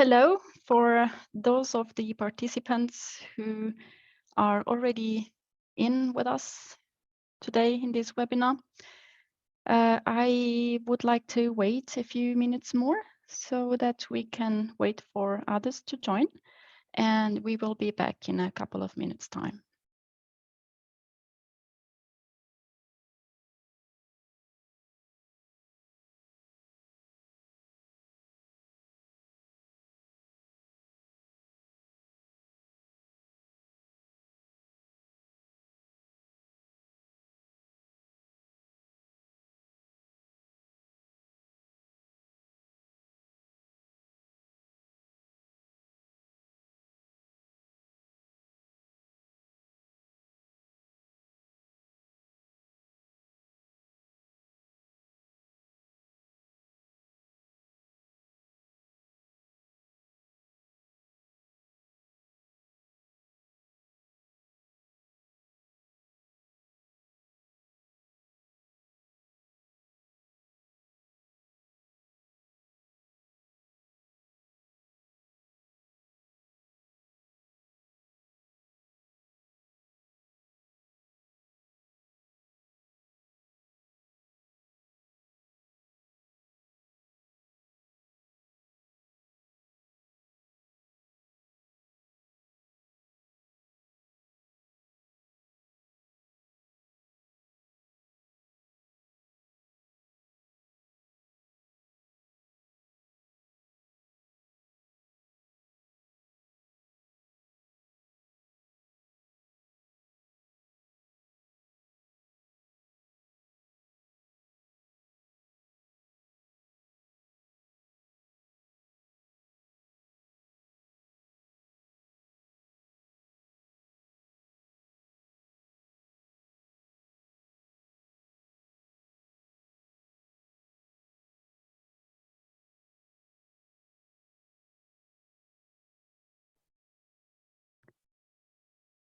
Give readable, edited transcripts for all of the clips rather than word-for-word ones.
Hello for those of the participants who are already in with us today in this webinar. I would like to wait a few minutes more so that we can wait for others to join, and we will be back in a couple of minutes' time.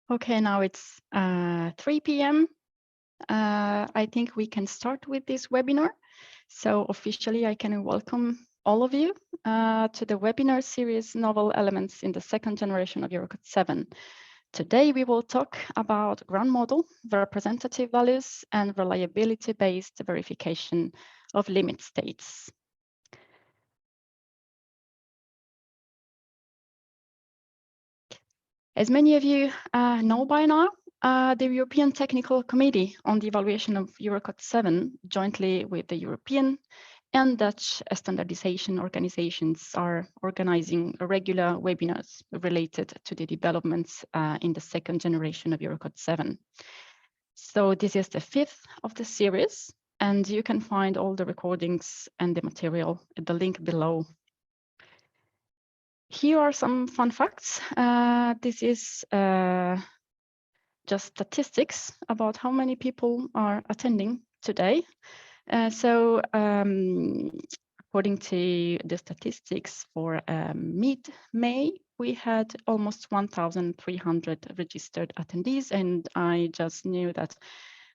Okay, now it's 3 p.m. I think we can start with this webinar. So officially, I can welcome all of you to the webinar series, Novel Elements in the Second Generation of Eurocode 7. Today, we will talk about ground model, representative values, and reliability-based verification of limit states. As many of you know by now, the European Technical Committee on the Evaluation of Eurocode 7, jointly with the European and Dutch standardization organizations, are organizing regular webinars related to the developments in the second generation of Eurocode 7. So this is the fifth of the series, and you can find all the recordings and the material at the link below. Here are some fun facts. This is just statistics about how many people are attending today. According to the statistics for mid-May, we had almost 1,300 registered attendees, and I just knew that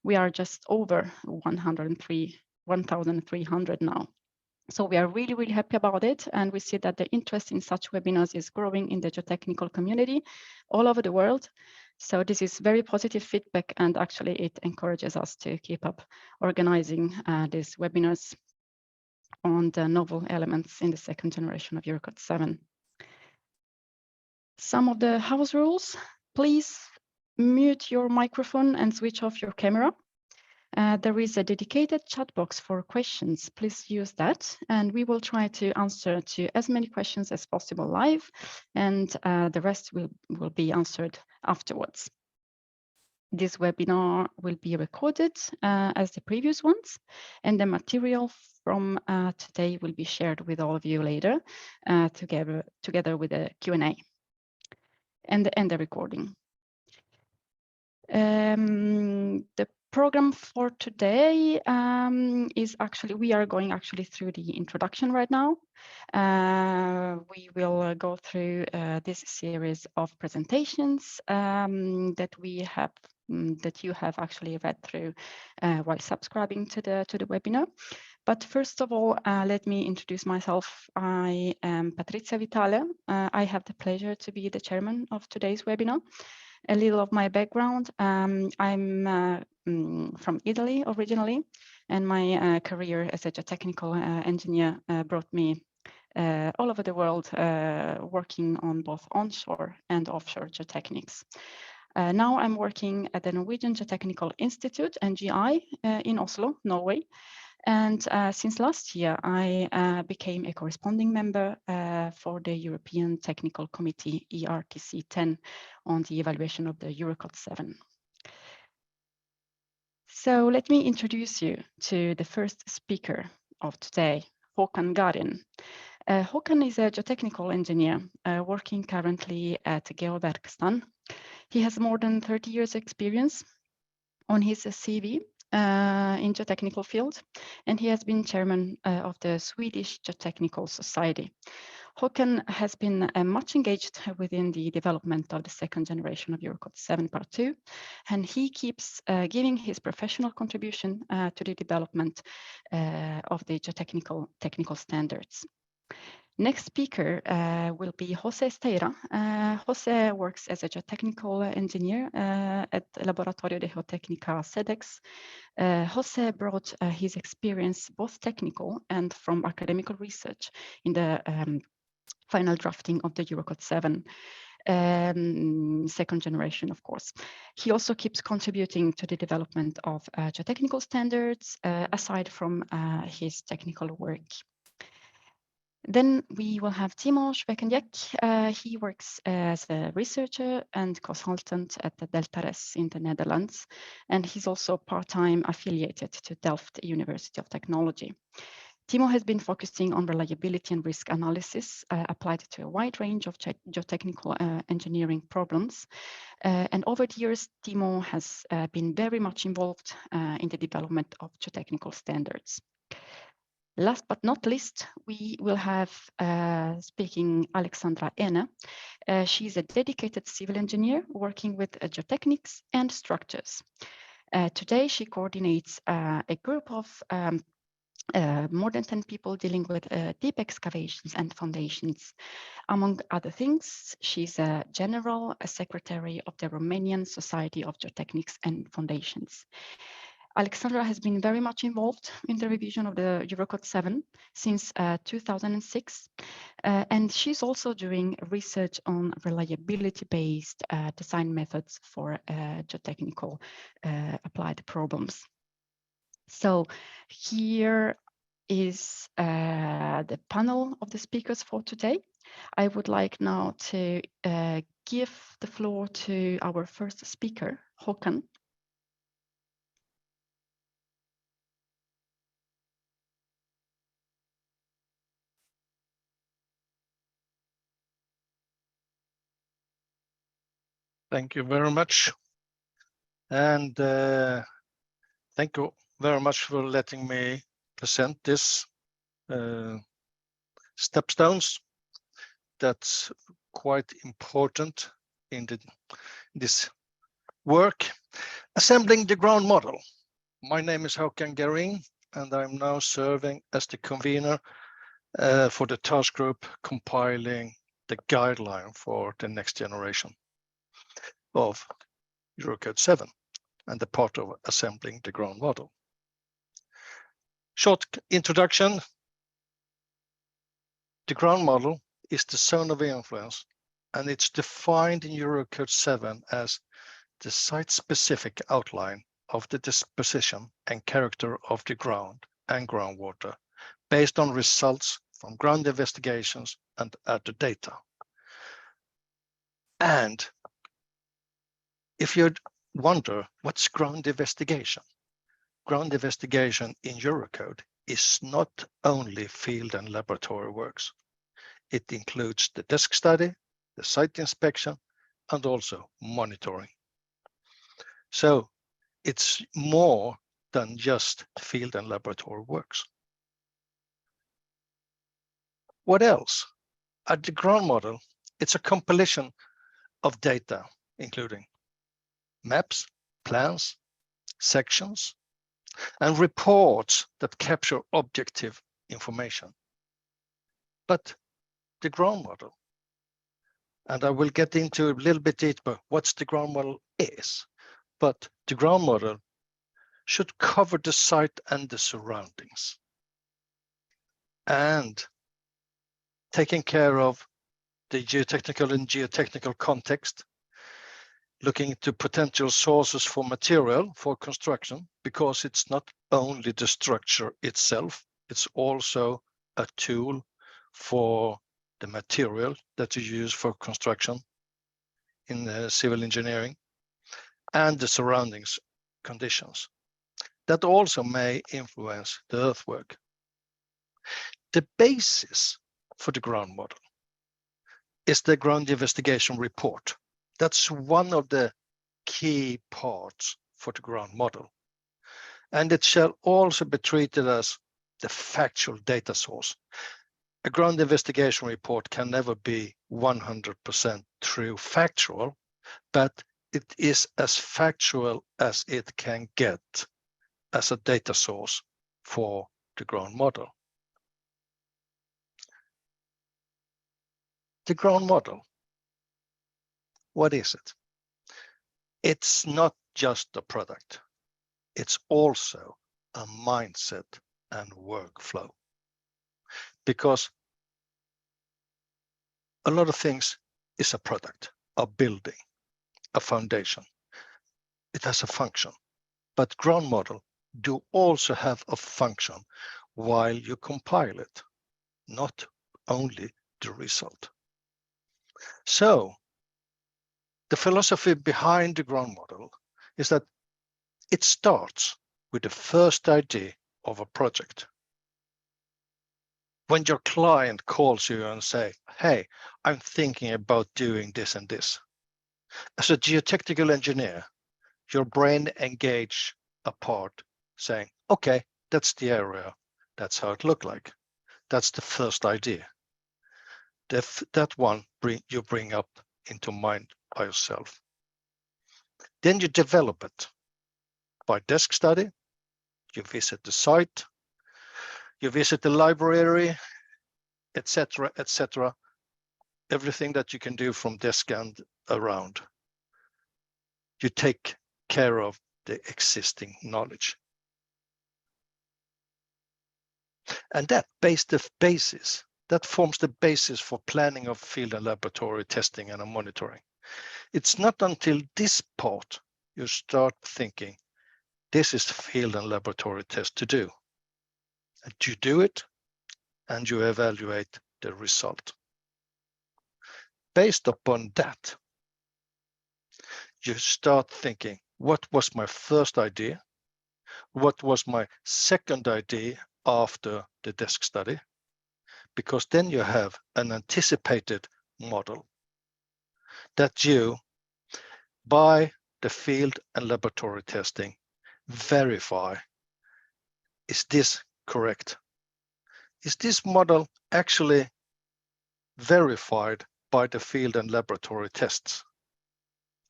we are just over 1,300 now. So we are really, really happy about it. And we see that the interest in such webinars is growing in the geotechnical community all over the world. So this is very positive feedback, and actually it encourages us to keep up organizing these webinars on the novel elements in the second generation of Eurocode 7. Some of the house rules: please mute your microphone and switch off your camera. There is a dedicated chat box for questions. Please use that, and we will try to answer to as many questions as possible live, and the rest will be answered afterwards. This webinar will be recorded as the previous ones, and the material from today will be shared with all of you later, together with a Q&A and the recording. The program for today is actually, we are going through the introduction right now. We will go through this series of presentations that we have that you have actually read through while subscribing to the webinar. But first of all, let me introduce myself. I am Patrizia Vitale. I have the pleasure to be the chairman of today's webinar. A little of my background. I'm from Italy originally, and my career as a geotechnical engineer brought me all over the world, working on both onshore and offshore geotechnics. Now I'm working at the Norwegian Geotechnical Institute, NGI, in Oslo, Norway. And since last year, I became a corresponding member for the European Technical Committee, ERTC 10, on the evaluation of the Eurocode 7. So let me introduce you to the first speaker of today, Håkan Garin. Håkan is a geotechnical engineer working currently at Geoverkstan. He has more than 30 years experience on his CV in geotechnical field, and he has been chairman of the Swedish Geotechnical Society. Håkan has been much engaged within the development of the second generation of Eurocode 7 Part 2, and he keeps giving his professional contribution to the development of the geotechnical standards. Next speaker will be Jose Esteira. Jose works as a geotechnical engineer at Laboratorio de Geotecnica SEDEX. Jose brought his experience, both technical and from academic research, in the final drafting of the Eurocode 7. Second generation, of course. He also keeps contributing to the development of geotechnical standards aside from his technical work. Then we will have Timo Schwekenjek. He works as a researcher and consultant at the Deltares in the Netherlands, and he's also part-time affiliated to Delft University of Technology. Timo has been focusing on reliability and risk analysis applied to a wide range of geotechnical engineering problems. And over the years, Timo has been very much involved in the development of geotechnical standards. Last but not least, we will have speaking Alexandra Ene. She's a dedicated civil engineer working with geotechnics and structures. Today, she coordinates a group of more than 10 people dealing with deep excavations and foundations. Among other things, she's a general secretary of the Romanian Society of Geotechnics and Foundations. Alexandra has been very much involved in the revision of the Eurocode 7 since 2006, and she's also doing research on reliability-based design methods for geotechnical applied problems. So here is the panel of the speakers for today. I would like now to give the floor to our first speaker, Håkan. Thank you very much. And thank you very much for letting me present this stepstones. That's quite important in this work. Assembling the ground model. My name is Håkan Garin, and I'm now serving as the convener for the task group compiling the guideline for the next generation of Eurocode 7 and the part of assembling the ground model. Short introduction. The ground model is the zone of influence, and it's defined in Eurocode 7 as the site-specific outline of the disposition and character of the ground and groundwater based on results from ground investigations and other data. And if you'd wonder what's ground investigation in Eurocode is not only field and laboratory works. It includes the desk study, the site inspection, and also monitoring. So it's more than just field and laboratory works. What else? At the ground model, it's a compilation of data, including maps, plans, sections, and reports that capture objective information. But the ground model, and I will get into a little bit deeper what the ground model is, but the ground model should cover the site and the surroundings, and taking care of the geotechnical and geotechnical context, looking into potential sources for material for construction, because it's not only the structure itself, it's also a tool for the material that you use for construction in civil engineering, and the surroundings conditions that also may influence the earthwork. The basis for the ground model is the ground investigation report. That's one of the key parts for the ground model. And it shall also be treated as the factual data source. A ground investigation report can never be 100% true factual, but it is as factual as it can get as a data source for the ground model. The ground model, what is it? It's not just a product. It's also a mindset and workflow. Because a lot of things is a product, a building, a foundation. It has a function, but ground model do also have a function while you compile it, not only the result. So the philosophy behind the ground model is that it starts with the first idea of a project. When your client calls you and say, hey, I'm thinking about doing this and this. As a geotechnical engineer, your brain engage a part saying, okay, that's the area. That's how it looked like. That's the first idea. That one you bring up into mind by yourself. Then you develop it by desk study. You visit the site, you visit the library, etc., etc. Everything that you can do from desk and around. You take care of the existing knowledge. And that forms the basis for planning of field and laboratory testing and monitoring. It's not until this part you start thinking, this is field and laboratory test to do. And you do it, and you evaluate the result. Based upon that, you start thinking, what was my first idea? What was my second idea after the desk study? Because then you have an anticipated model that you, by the field and laboratory testing, verify, is this correct? Is this model actually verified by the field and laboratory tests?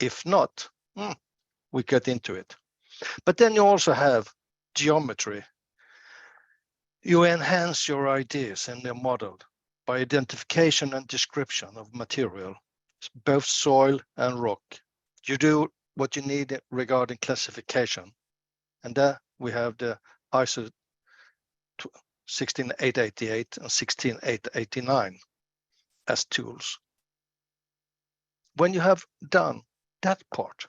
If not, we get into it. But then you also have geometry. You enhance your ideas in the model by identification and description of material, both soil and rock. You do what you need regarding classification. And there we have the ISO 16888 and 16889 as tools. When you have done that part,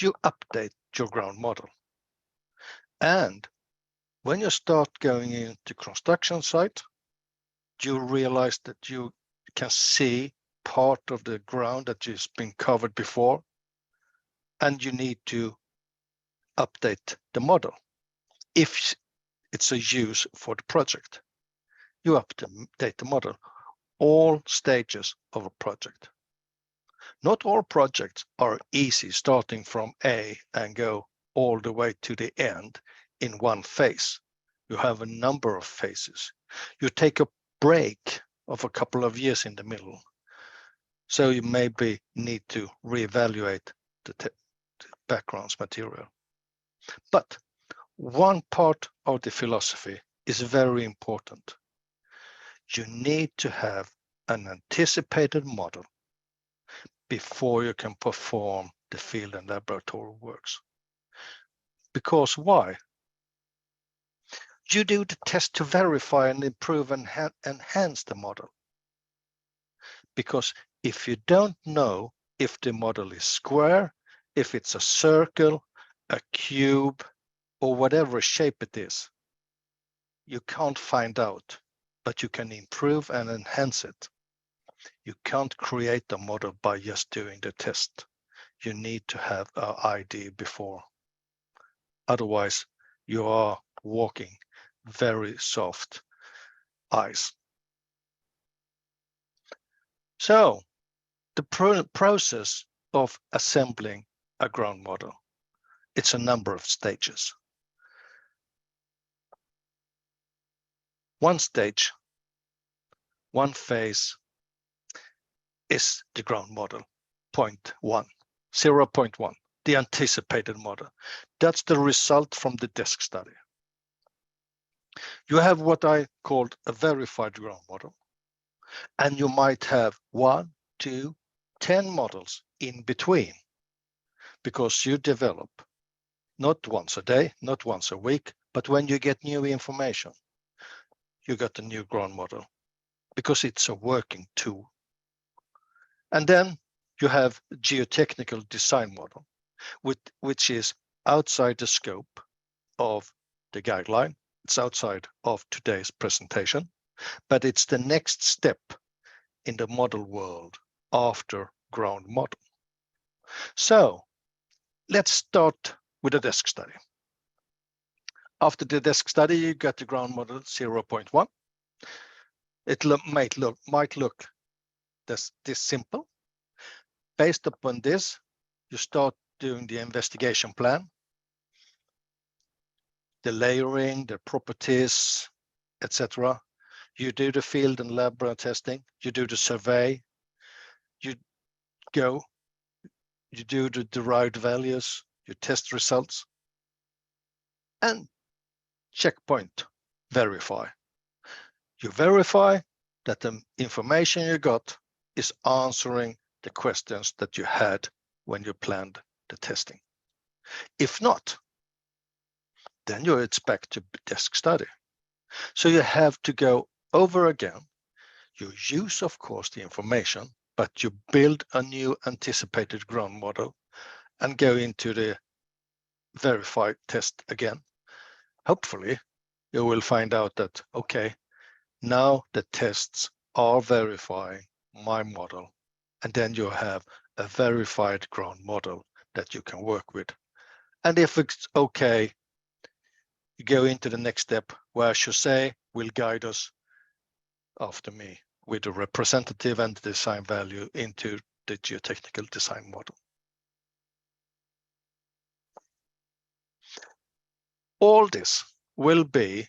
you update your ground model. And when you start going into construction site, you realize that you can see part of the ground that has been covered before, and you need to update the model. If it's a use for the project, you update the model. All stages of a project. Not all projects are easy starting from A and go all the way to the end in one phase. You have a number of phases. You take a break of a couple of years in the middle. So you maybe need to reevaluate the background's material. But one part of the philosophy is very important. You need to have an anticipated model before you can perform the field and laboratory works. Because why? You do the test to verify and improve and enhance the model. Because if you don't know if the model is square, if it's a circle, a cube, or whatever shape it is, you can't find out, but you can improve and enhance it. You can't create a model by just doing the test. You need to have an idea before. Otherwise, you are walking very soft ice. So the process of assembling a ground model, it's a number of stages. One stage, one phase is the ground model, 0.1, the anticipated model. That's the result from the desk study. You have what I called a verified ground model, and you might have 1, 2, 10 models in between, because you develop not once a day, not once a week, but when you get new information, you got a new ground model because it's a working tool. And then you have geotechnical design model, which is outside the scope of the guideline. It's outside of today's presentation, but it's the next step in the model world after ground model. So let's start with a desk study. After the desk study, you got the ground model 0.1. It might look this simple. Based upon this, you start doing the investigation plan, the layering, the properties, etc. You do the field and lab testing, you do the survey, you do the derived values, you test results, and checkpoint, verify. You verify that the information you got is answering the questions that you had when you planned the testing. If not, then it's back to desk study. So you have to go over again. You use, of course, the information, but you build a new anticipated ground model and go into the verified test again. Hopefully, you will find out that, okay, now the tests are verifying my model, and then you have a verified ground model that you can work with. And if it's okay, you go into the next step where Jose will guide us after me with the representative and the design value into the geotechnical design model. All this will be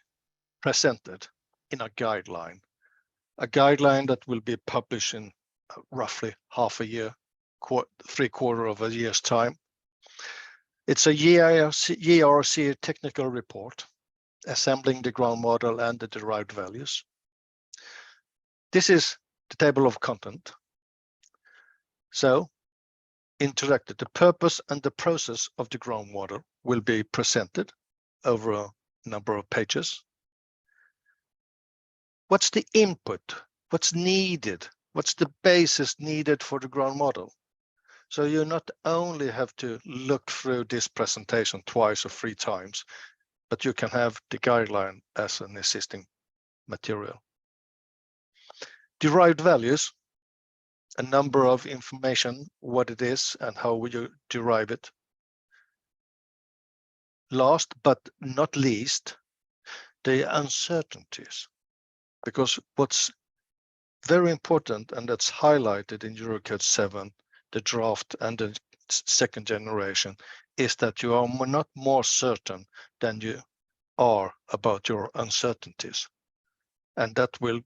presented in a guideline that will be published in roughly half a year, 3/4 of a year's time. It's a ERC technical report, assembling the ground model and the derived values. This is the table of content. So, introduced, the purpose and the process of the ground model will be presented over a number of pages. What's the input? What's needed? What's the basis needed for the ground model? So you not only have to look through this presentation twice or 3 times, but you can have the guideline as an existing material. Derived values, a number of information, what it is and how you derive it. Last but not least, the uncertainties. Because what's very important, and that's highlighted in Eurocode 7, the draft and the second generation, is that you are not more certain than you are about your uncertainties. And that will,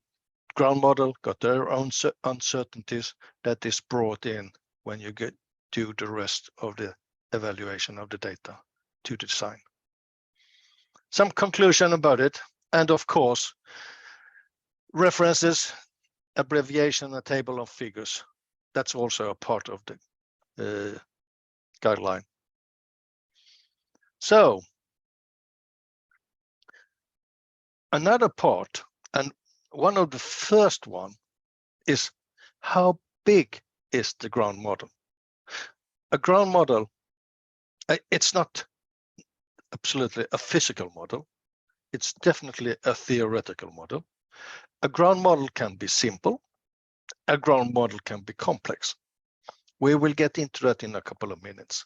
ground model got their own uncertainties that is brought in when you do the rest of the evaluation of the data to the design. Some conclusion about it, and of course, references, abbreviation, a table of figures. That's also a part of the guideline. So another part, and one of the first one, is how big is the ground model? A ground model, it's not absolutely a physical model. It's definitely a theoretical model. A ground model can be simple. A ground model can be complex. We will get into that in a couple of minutes.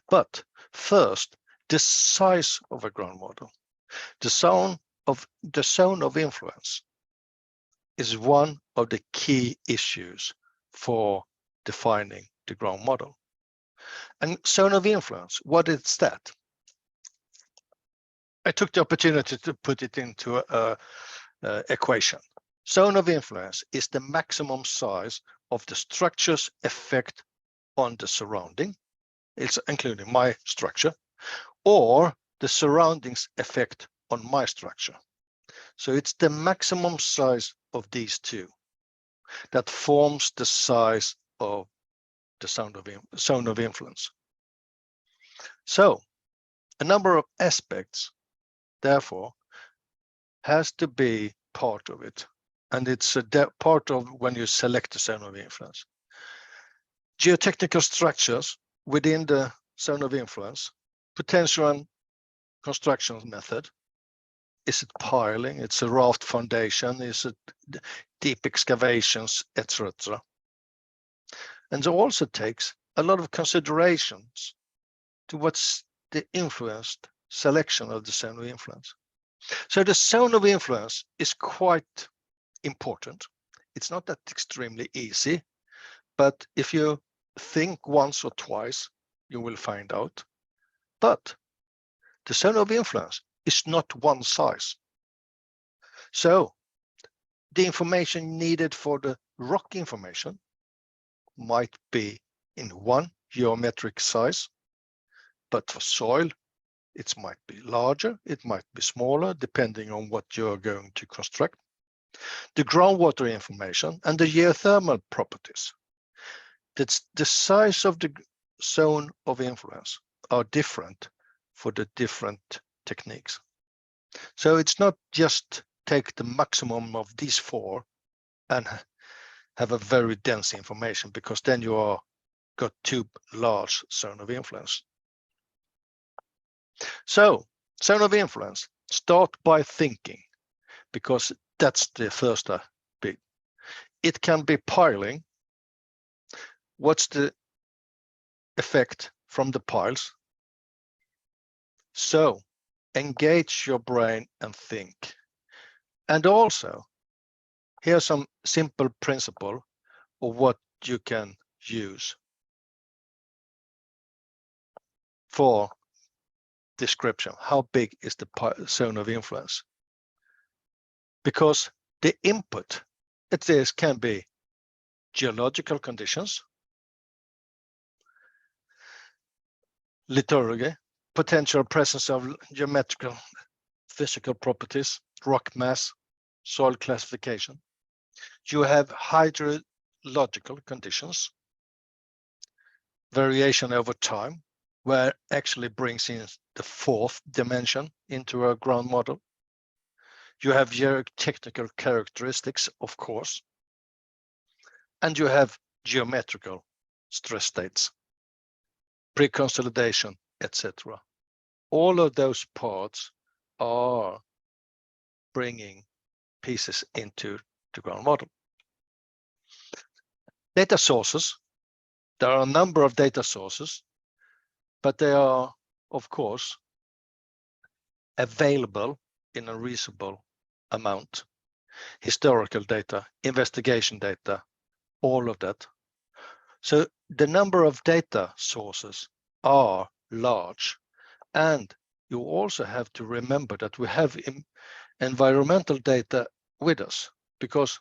But first, the size of a ground model. The zone of influence is one of the key issues for defining the ground model. And zone of influence, what is that? I took the opportunity to put it into a equation. Zone of influence is the maximum size of the structure's effect on the surrounding. It's including my structure, or the surroundings effect on my structure. So it's the maximum size of these two that forms the size of the zone of influence. So a number of aspects, therefore, has to be part of it. And it's a part of when you select the zone of influence. Geotechnical structures within the zone of influence, potential and construction method. Is it piling? It's a raft foundation? Is it deep excavations, etc.? And it also takes a lot of considerations to what's the influenced selection of the zone of influence. So the zone of influence is quite important. It's not that extremely easy, but if you think once or twice, you will find out. But the zone of influence is not one size. So the information needed for the rock information might be in one geometric size, but for soil, it might be larger, it might be smaller, depending on what you're going to construct. The groundwater information and the geothermal properties. That's the size of the zone of influence are different for the different techniques. So it's not just take the maximum of these four and have a very dense information, because then you are got too large zone of influence. So zone of influence, start by thinking, because that's the first bit. It can be piling. What's the effect from the piles? So engage your brain and think. And also, here's some simple principle of what you can use for description. How big is the zone of influence? Because the input, can be geological conditions, lithology, potential presence of geometrical physical properties, rock mass, soil classification. You have hydrological conditions, variation over time, where actually brings in the fourth dimension into a ground model. You have geotechnical characteristics, of course, and you have geometrical stress states, pre-consolidation, etc. All of those parts are bringing pieces into the ground model. Data sources. There are a number of data sources, but they are, of course, available in a reasonable amount. Historical data, investigation data, all of that. So the number of data sources are large, and you also have to remember that we have environmental data with us, because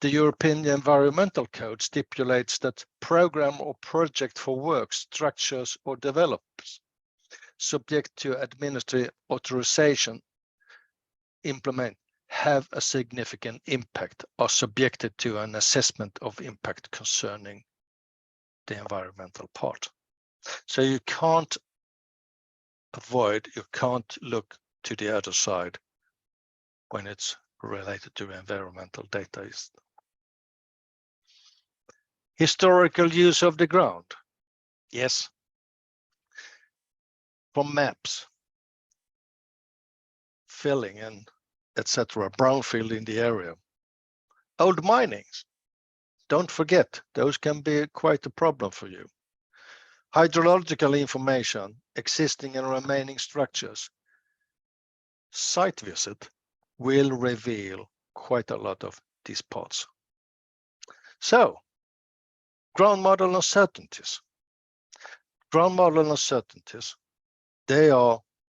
The European Environmental Code stipulates that program or project for work, structures or develops subject to administrative authorization implement have a significant impact are subjected to an assessment of impact concerning the environmental part. So you can't avoid, you can't look to the other side when it's related to environmental data. Historical use of the ground. Yes. From maps, filling and etc. Brownfield in the area. Old minings. Don't forget, those can be quite a problem for you. Hydrological information, existing and remaining structures. Site visit will reveal quite a lot of these parts. So, ground model uncertainties. Ground model uncertainties, they are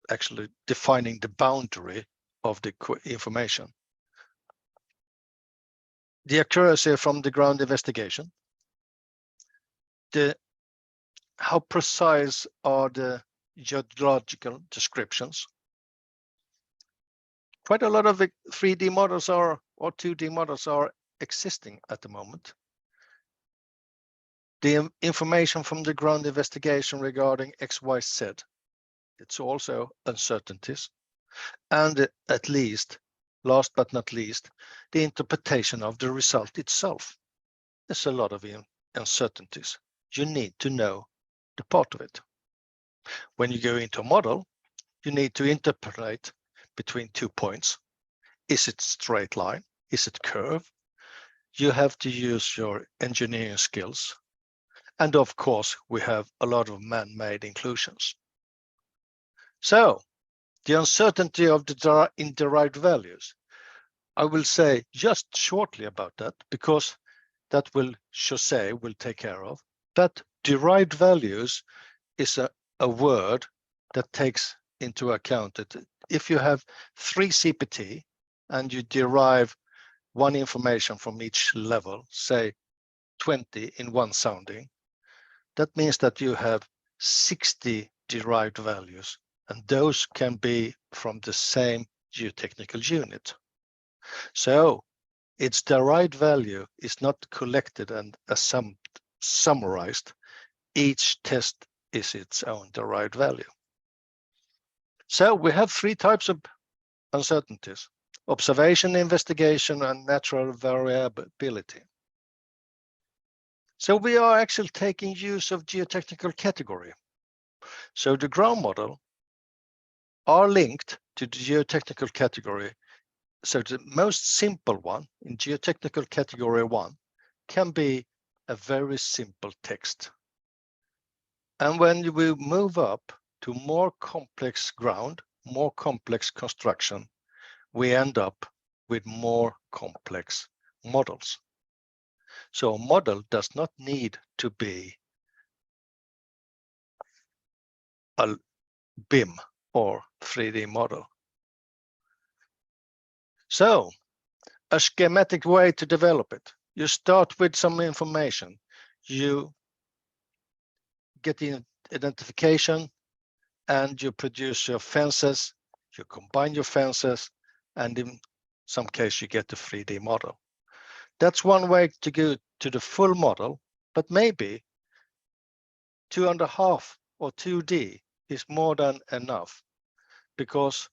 actually defining the boundary of the information. The accuracy from the ground investigation. How precise are the geological descriptions? Quite a lot of 3D models or 2D models are existing at the moment. The information from the ground investigation regarding XYZ, it's also uncertainties. And at least, last but not least, the interpretation of the result itself. There's a lot of uncertainties. You need to know the part of it. When you go into a model, you need to interpolate between 2 points. Is it straight line? Is it curve? You have to use your engineering skills. And of course, we have a lot of man-made inclusions. So the uncertainty of the derived values, I will say just shortly about that, because that will Jose will take care of. That derived values is a word that takes into account that if you have 3 CPT and you derive one information from each level, say 20 in one sounding, that means that you have 60 derived values, and those can be from the same geotechnical unit. So its derived value is not collected and summarized. Each test is its own derived value. So we have 3 types of uncertainties: observation, investigation, and natural variability. So we are actually taking use of geotechnical category. So the ground model are linked to the geotechnical category. So the most simple one in geotechnical category 1 can be a very simple text. And when we move up to more complex ground, more complex construction, we end up with more complex models. So a model does not need to be a BIM or 3D model. So a schematic way to develop it. You start with some information. You get the identification and you produce your fences. You combine your fences, and in some case you get the 3D model. That's one way to go to the full model, but maybe 2.5 or 2D is more than enough, because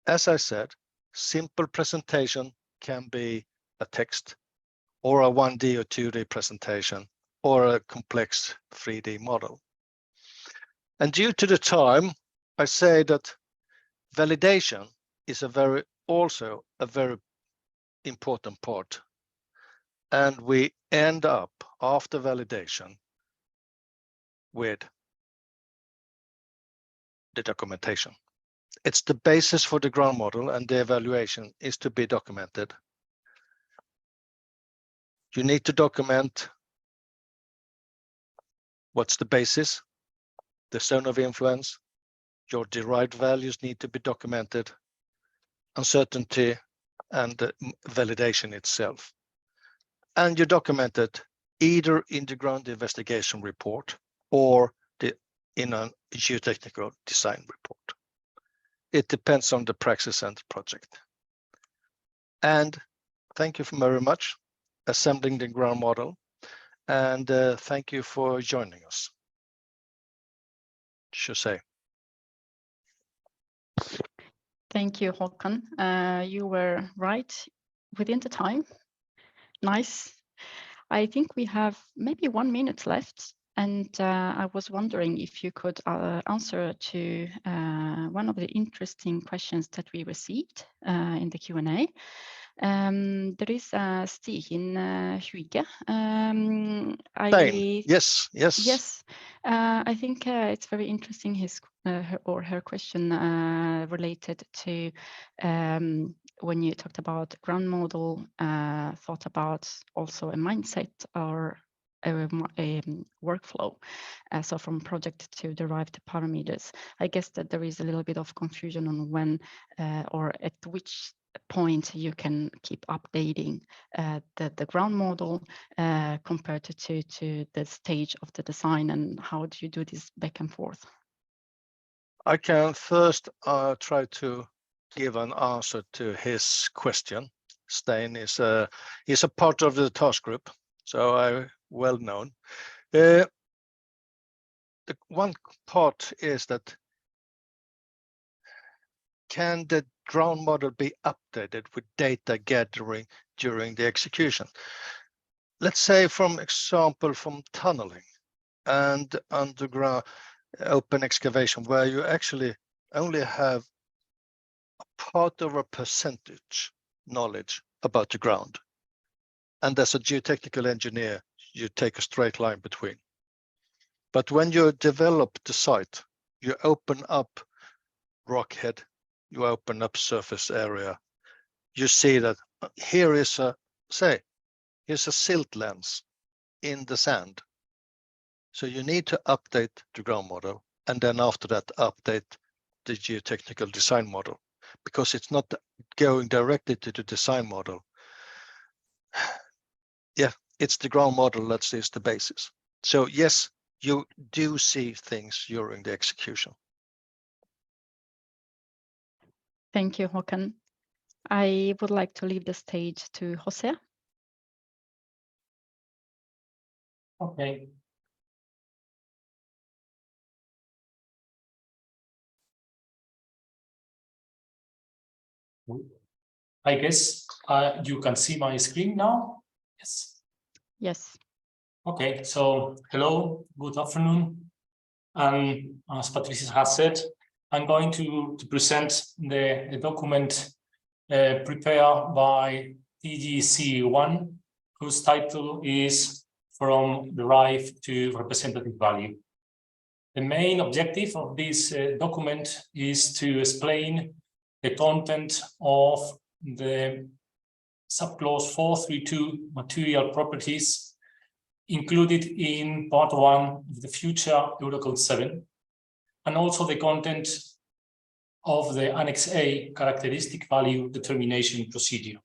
as I said, simple presentation can be a text or a 1D or 2D presentation or a complex 3D model. And due to the time, I say that validation is also a very important part. And we end up after validation with the documentation. It's the basis for the ground model, and the evaluation is to be documented. You need to document what's the basis, the zone of influence, your derived values need to be documented, uncertainty, and the validation itself. And you document it either in the ground investigation report or in a geotechnical design report. It depends on the praxis and the project. And thank you very much assembling the ground model. And thank you for joining us. Jose. Thank you, Håkan. You were right within the time. Nice. I think we have maybe 1 minute left. And I was wondering if you could answer to one of the interesting questions that we received in the Q&A. There is Stig in Huige. Yes. I think it's very interesting her question related to when you talked about ground model, thought about also a mindset or a workflow, so from project to derived parameters. I guess that there is a little bit of confusion on when or at which point you can keep updating the ground model compared to the stage of the design, and how do you do this back and forth? I can first try to give an answer to his question. Stein is a part of the task group, so I well known. The one part is that can the ground model be updated with data gathering during the execution? Let's say, from example, from tunneling and underground open excavation, where you actually only have a part of a percentage knowledge about the ground. And as a geotechnical engineer, you take a straight line between. But when you develop the site, you open up rockhead, you open up surface area, you see that here is here's a silt lens in the sand. So you need to update the ground model, and then after that update the geotechnical design model, because it's not going directly to the design model. Yeah, it's the ground model that is the basis. So yes, you do see things during the execution. Thank you, Håkan. I would like to leave the stage to Jose. Okay. I guess you can see my screen now. Yes. Yes. Okay, so hello, good afternoon. And as Patricia has said, I'm going to present the document prepared by TGC1, whose title is From Derived to Representative Value. The main objective of this document is to explain the content of the subclause 432 material properties included in part 1 of the future Eurocode 7, and also the content of the Annex A characteristic value determination procedure.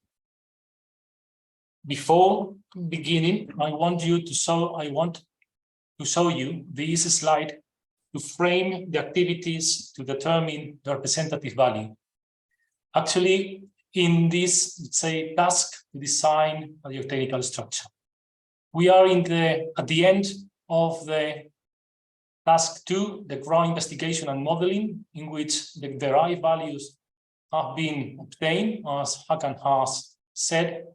Before beginning, I want to show you this slide to frame the activities to determine the representative value. Actually, in this, let's say, task to design a geotechnical structure, we are at the end of the task 2, the ground investigation and modeling, in which the derived values have been obtained, as Håkan has said,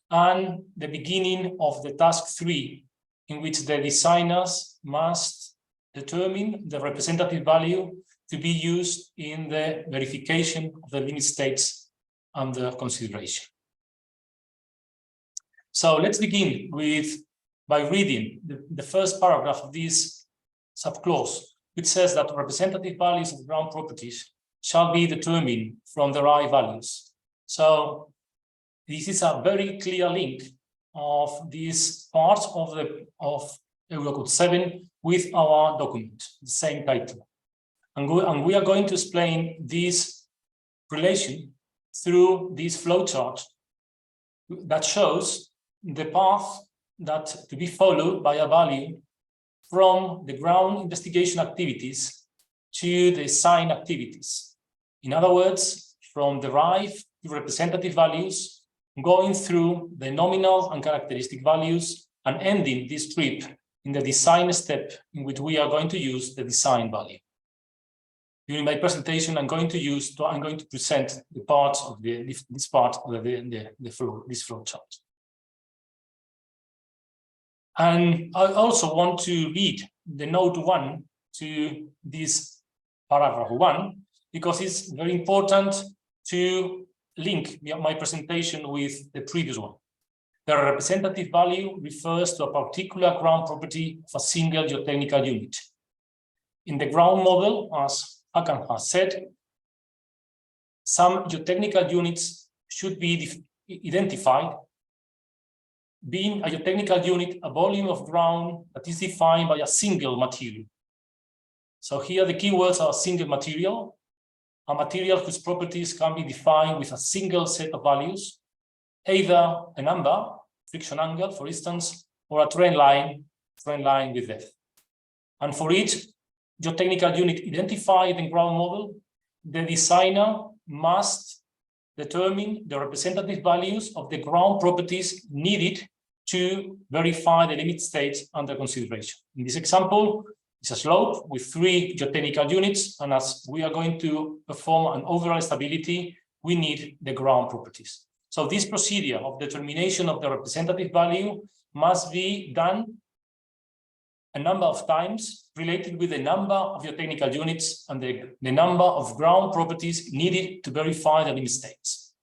and the beginning of the task 3, in which the designers must determine the representative value to be used in the verification of the limit states under consideration. So let's begin by reading the first paragraph of this subclause, which says that representative values of ground properties shall be determined from derived values. So this is a very clear link of this part of Eurocode 7 with our document, the same title. And we are going to explain this relation through this flowchart that shows the path that to be followed by a value from the ground investigation activities to the design activities. In other words, from derived to representative values, going through the nominal and characteristic values, and ending this trip in the design step in which we are going to use the design value. During my presentation, I'm going to present the parts of this part of this flow chart. And I also want to read the note 1 to this paragraph 1, because it's very important to link my presentation with the previous one. The representative value refers to a particular ground property of a single geotechnical unit. In the ground model, as Hakan has said, some geotechnical units should be identified, being a geotechnical unit, a volume of ground that is defined by a single material. So here the keywords are single material, a material whose properties can be defined with a single set of values, either a number, friction angle, for instance, or a trend line with depth. And for each geotechnical unit identified in ground model, the designer must determine the representative values of the ground properties needed to verify the limit states under consideration. In this example, it's a slope with 3 geotechnical units, and as we are going to perform an overall stability, we need the ground properties. So this procedure of determination of the representative value must be done a number of times related with the number of geotechnical units and the number of ground properties needed to verify the limit states.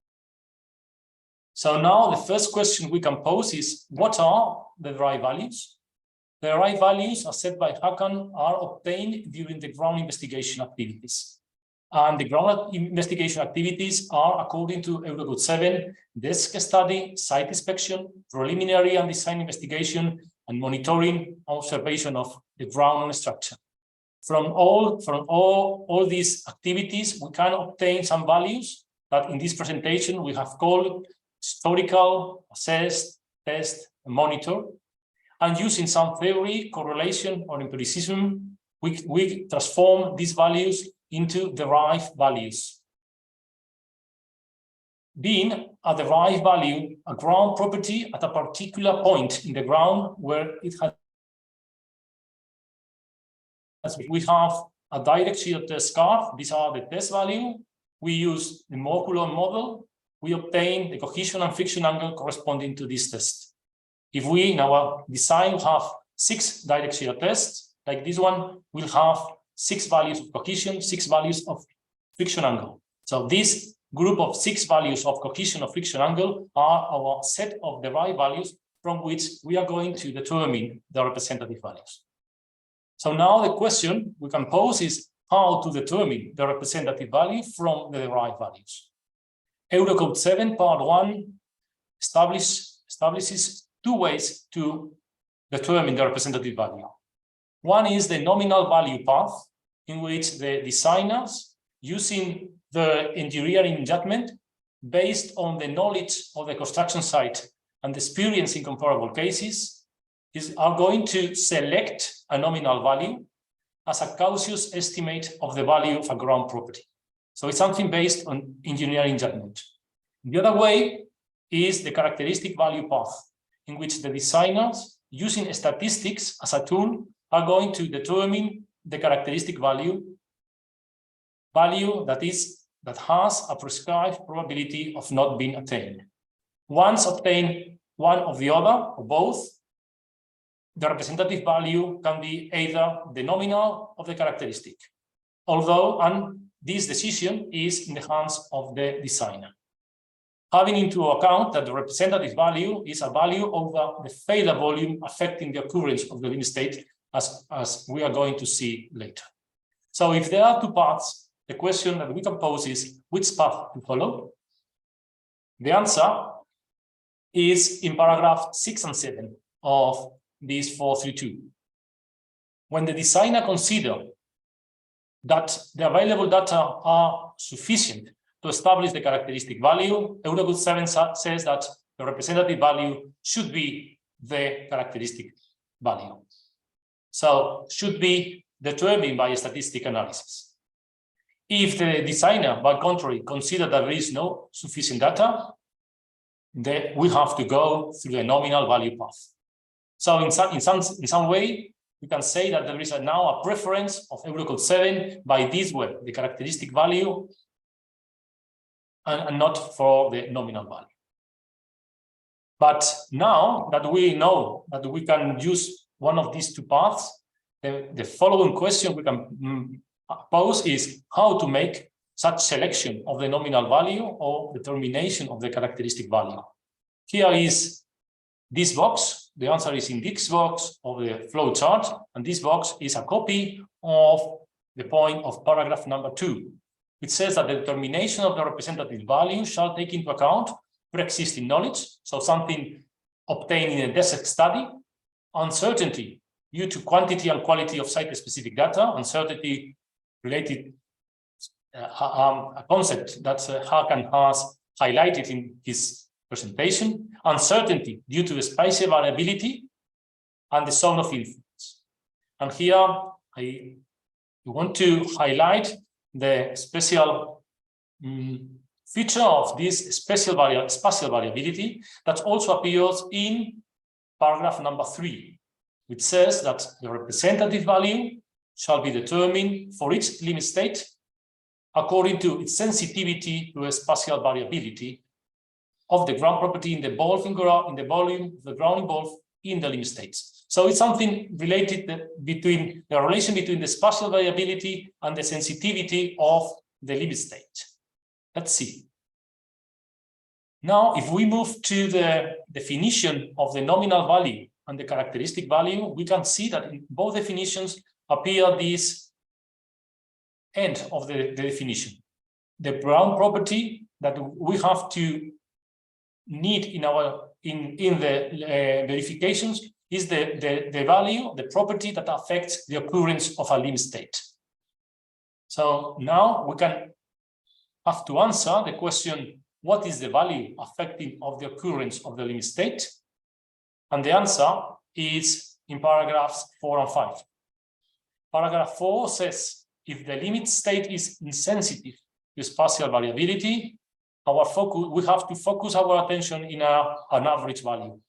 So now the first question we can pose is, what are the derived values? The derived values, as said by Hakan, are obtained during the ground investigation activities. And the ground investigation activities are, according to Eurocode 7, desk study, site inspection, preliminary and design investigation, and monitoring observation of the ground structure. From all these activities, we can obtain some values that in this presentation we have called historical, assessed, test, and monitor. And using some theory, correlation, or empiricism, we transform these values into derived values. Being a derived value, a ground property at a particular point in the ground where it has, we have a direct shear test curve. These are the test value. We use the molecular model. We obtain the cohesion and friction angle corresponding to this test. If we in our design have 6 direct shear tests, like this one, we'll have 6 values of cohesion, 6 values of friction angle. So this group of 6 values of cohesion or friction angle are our set of derived values from which we are going to determine the representative values. So now the question we can pose is how to determine the representative value from the derived values. Eurocode 7 part 1 establishes 2 ways to determine the representative value. One is the nominal value path, in which the designers, using the engineering judgment based on the knowledge of the construction site and experience in comparable cases, are going to select a nominal value as a cautious estimate of the value of a ground property. So it's something based on engineering judgment. The other way is the characteristic value path, in which the designers, using statistics as a tool, are going to determine the characteristic value that has a prescribed probability of not being attained. Once obtained one of the other, or both, the representative value can be either the nominal or the characteristic, and this decision is in the hands of the designer. Having into account that the representative value is a value over the failure volume affecting the occurrence of the limit state, as we are going to see later. So if there are 2 paths, the question that we can pose is which path to follow? The answer is in paragraph 6 and 7 of this 432. When the designer considers that the available data are sufficient to establish the characteristic value. Eurocode 7 says that the representative value should be the characteristic value. So should be determined by a statistic analysis. If the designer, by contrary, considers that there is no sufficient data, then we have to go through the nominal value path. So in some way, we can say that there is now a preference of Eurocode 7 by this way, the characteristic value, and not for the nominal value. But now that we know that we can use one of these two paths, the following question we can pose is how to make such selection of the nominal value or determination of the characteristic value. Here is this box. The answer is in this box of the flow chart, and this box is a copy of the point of paragraph number 2. It says that the determination of the representative value shall take into account pre-existing knowledge, so something obtained in a desk study, uncertainty due to quantity and quality of site-specific data, uncertainty related a concept that Hakan has highlighted in his presentation, uncertainty due to the spatial variability and the zone of influence. And here I want to highlight the special feature of this spatial variability that also appears in paragraph number 3, which says that the representative value shall be determined for each limit state according to its sensitivity to a spatial variability of the ground property in the volume of the ground involved in the limit states. So it's something related between the relation between the spatial variability and the sensitivity of the limit state. Let's see. Now, if we move to the definition of the nominal value and the characteristic value, we can see that in both definitions appear this end of the definition. The ground property that we have to need in the verifications is the value, the property that affects the occurrence of a limit state. So now we can have to answer the question, what is the value affecting of the occurrence of the limit state? And the answer is in paragraphs 4 and 5. Paragraph 4 says, if the limit state is insensitive to spatial variability, we have to focus our attention in an average value.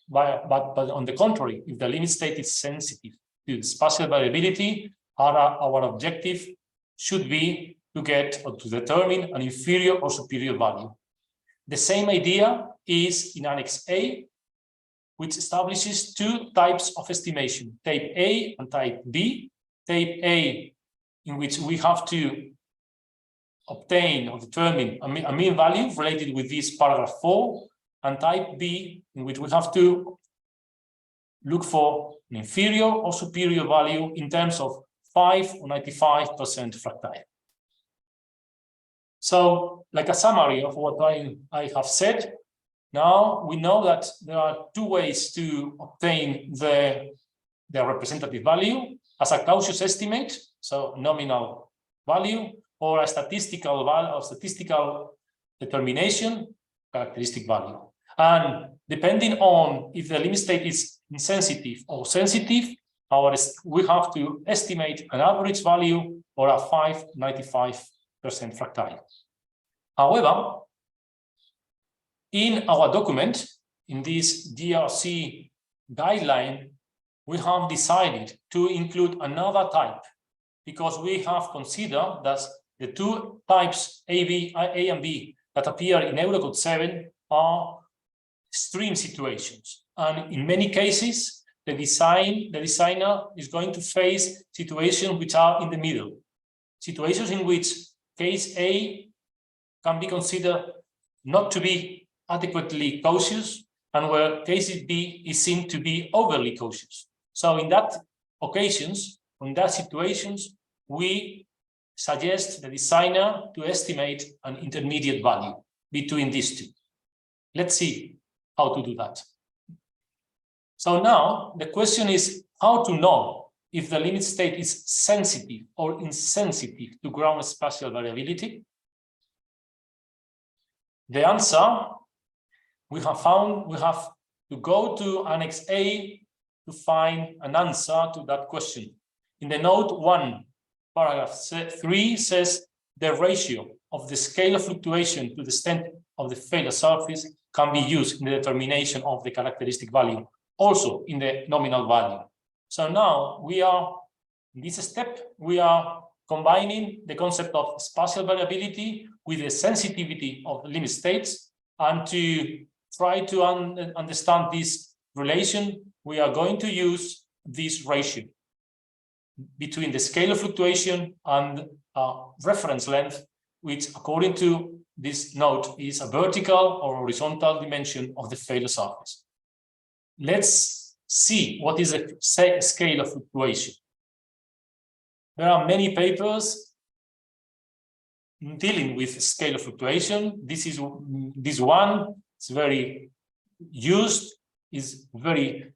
But on the contrary, if the limit state is sensitive to spatial variability, our objective should be to get or to determine an inferior or superior value. The same idea is in Annex A, which establishes two types of estimation, type A and type B. Type A, in which we have to obtain or determine a mean value related with this paragraph 4, and type B, in which we have to look for an inferior or superior value in terms of 5 or 95% fractile. So, like a summary of what I have said, now we know that there are two ways to obtain the representative value: as a cautious estimate, so nominal value, or a statistical value or statistical determination, characteristic value. And depending on if the limit state is insensitive or sensitive, we have to estimate an average value or a 95% fractile. However, in our document, in this DRC guideline, we have decided to include another type because we have considered that the two types A and B that appear in Eurocode 7 are extreme situations. And in many cases, the designer is going to face situations which are in the middle. Situations in which case A can be considered not to be adequately cautious, and where case B is seen to be overly cautious. So in that occasions, in that situations, we suggest the designer to estimate an intermediate value between these two. Let's see how to do that. So now the question is how to know if the limit state is sensitive or insensitive to ground spatial variability. The answer we have found, we have to go to Annex A to find an answer to that question. In the note 1, paragraph 3 says the ratio of the scale of fluctuation to the extent of the failure surface can be used in the determination of the characteristic value, also in the nominal value. So now we are, in this step, we are combining the concept of spatial variability with the sensitivity of the limit states, and to try to understand this relation, we are going to use this ratio between the scale of fluctuation and reference length, which according to this note is a vertical or horizontal dimension of the failure surface. Let's see what is the scale of fluctuation. There are many papers dealing with scale of fluctuation. This one is very used, is very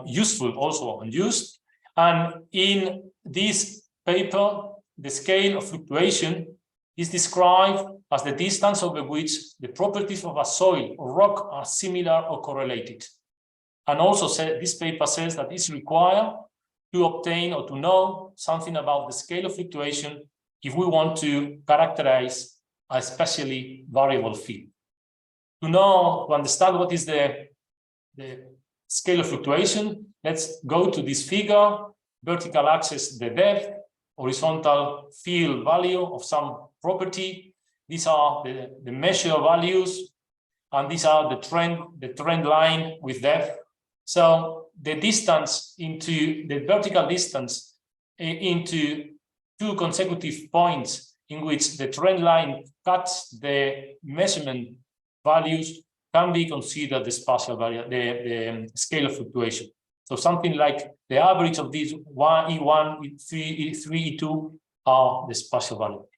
useful also and used. And in this paper, the scale of fluctuation is described as the distance over which the properties of a soil or rock are similar or correlated. And also this paper says that it's required to obtain or to know something about the scale of fluctuation if we want to characterize a spatially variable field. To understand what is the scale of fluctuation, let's go to this figure. Vertical axis, the depth, horizontal field value of some property. These are the measure values, and these are the trend line with depth. So the distance into the vertical distance into two consecutive points in which the trend line cuts the measurement values can be considered the spatial variable, the scale of fluctuation. So something like the average of these E1, E3, E3, E2 are the spatial variable,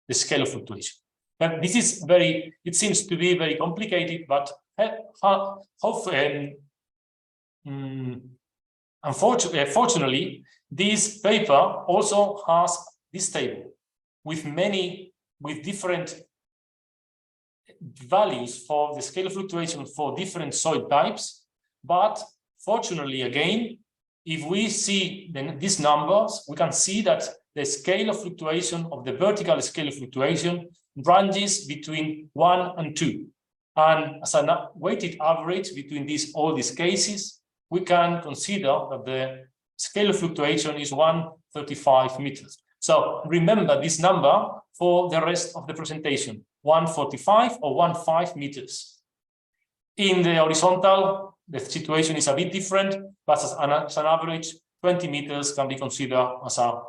the scale of fluctuation. But this is it seems to be very complicated, but fortunately, this paper also has this table with different values for the scale of fluctuation for different soil types. But fortunately, again, if we see these numbers, we can see that the scale of fluctuation of the vertical scale of fluctuation ranges between 1 and 2. And as a weighted average between all these cases, we can consider that the scale of fluctuation is 135 meters. So remember this number for the rest of the presentation, 145 or 15 meters. In the horizontal, the situation is a bit different, but as an average, 20 meters can be considered as a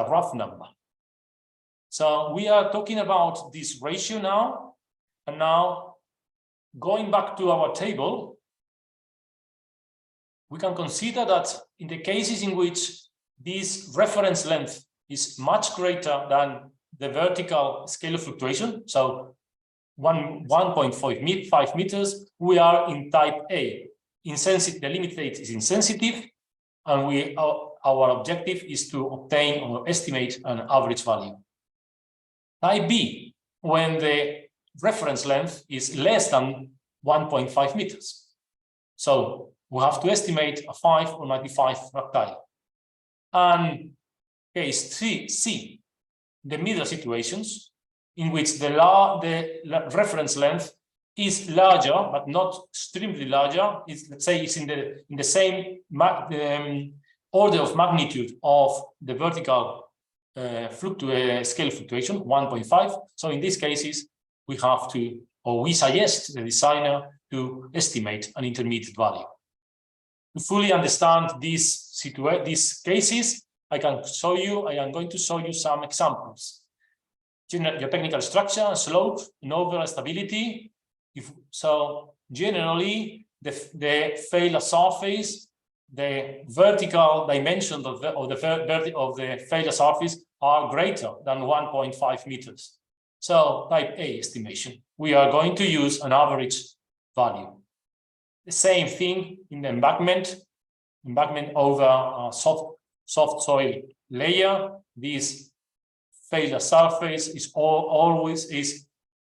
rough number. So we are talking about this ratio now, and now going back to our table, we can consider that in the cases in which this reference length is much greater than the vertical scale of fluctuation, so 1.5 meters, we are in type A. The limit state is insensitive, and our objective is to obtain or estimate an average value. Type B, when the reference length is less than 1.5 meters. So we have to estimate a 5 or 95 fractile. And case C, the middle situations, in which the reference length is larger, but not extremely larger. Let's say it's in the same order of magnitude of the vertical scale fluctuation, 1.5. So in these cases, we have to, or we suggest the designer to estimate an intermediate value. To fully understand these cases, I am going to show you some examples. Geotechnical structure, slope, and overall stability. So generally, the failure surface, the vertical dimensions of the failure surface are greater than 1.5 meters. So type A estimation, we are going to use an average value. The same thing in the embankment over a soft soil layer. This failure surface is always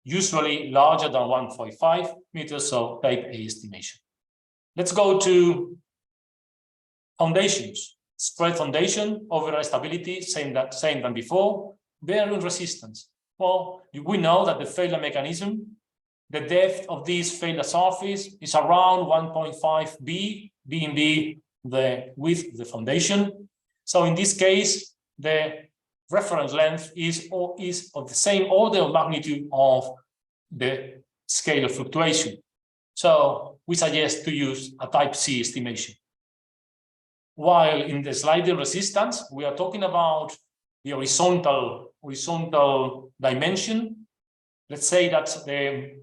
usually larger than 1.5 meters, so type A estimation. Let's go to foundations. Spread foundation, overall stability, same than before. Bearing resistance. Well, we know that the failure mechanism, the depth of this failure surface is around 1.5 B, being the width of the foundation. So in this case, the reference length is of the same order of magnitude of the scale of fluctuation. So we suggest to use a type C estimation. While in the sliding resistance, we are talking about the horizontal dimension. Let's say that the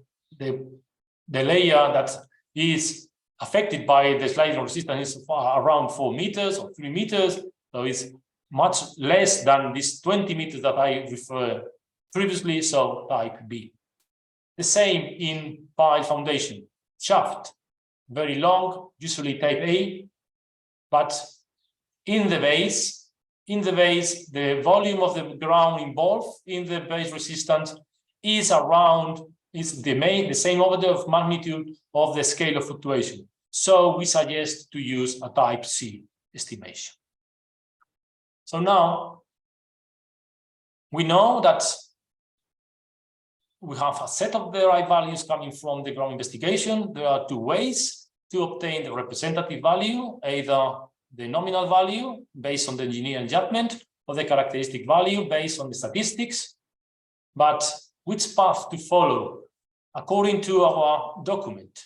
layer that is affected by the sliding resistance is around 4 meters or 3 meters. So it's much less than this 20 meters that I referred previously, so type B. The same in pile foundation. Shaft, very long, usually type A, but in the base, the volume of the ground involved in the base resistance is the same order of magnitude of the scale of fluctuation. So we suggest to use a type C estimation. So now we know that we have a set of derived values coming from the ground investigation. There are two ways to obtain the representative value, either the nominal value based on the engineering judgment or the characteristic value based on the statistics. But which path to follow? According to our document,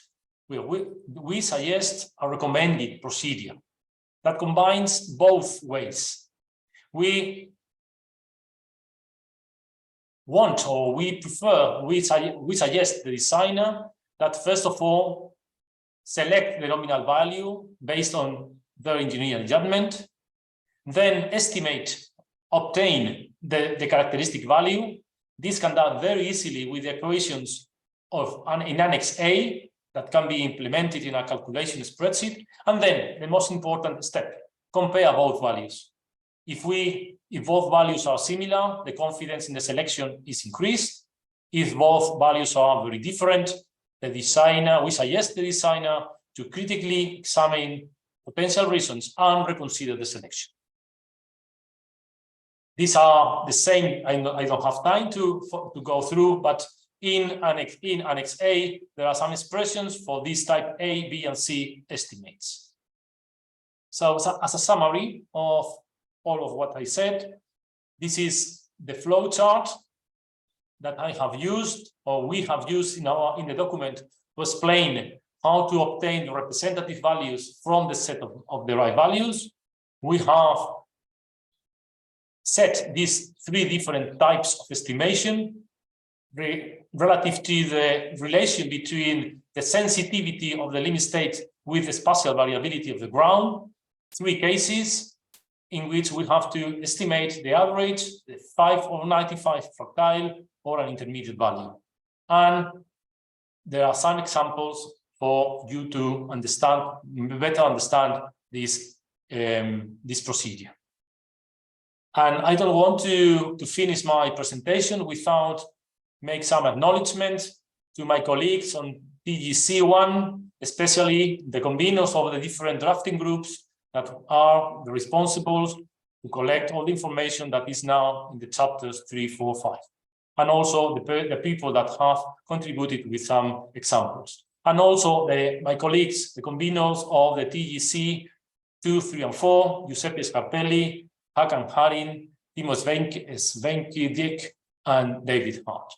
we suggest a recommended procedure that combines both ways. We want, or we prefer, we suggest the designer that first of all select the nominal value based on their engineering judgment, then obtain the characteristic value. This can be done very easily with the equations in Annex A that can be implemented in a calculation spreadsheet. And then the most important step, compare both values. If both values are similar, the confidence in the selection is increased. If both values are very different, we suggest the designer to critically examine potential reasons and reconsider the selection. These are the same. I don't have time to go through, but in Annex A, there are some expressions for these type A, B, and C estimates. So as a summary of all of what I said, this is the flow chart that I have used, or we have used in the document to explain how to obtain the representative values from the set of derived values. We have set these three different types of estimation relative to the relation between the sensitivity of the limit state with the spatial variability of the ground. 3 cases in which we have to estimate the average, the 5 or 95 fractile, or an intermediate value. And there are some examples for you to better understand this procedure. And I don't want to finish my presentation without make some acknowledgement to my colleagues on TGC1, especially the conveners of the different drafting groups that are the responsible to collect all the information that is now in the chapters 3, 4, 5. And also the people that have contributed with some examples. And also my colleagues, the conveners of the TGC 2, 3, and 4, Giuseppe Scarpelli, Hakan Harin, Timo Svenki Dick, and David Hart.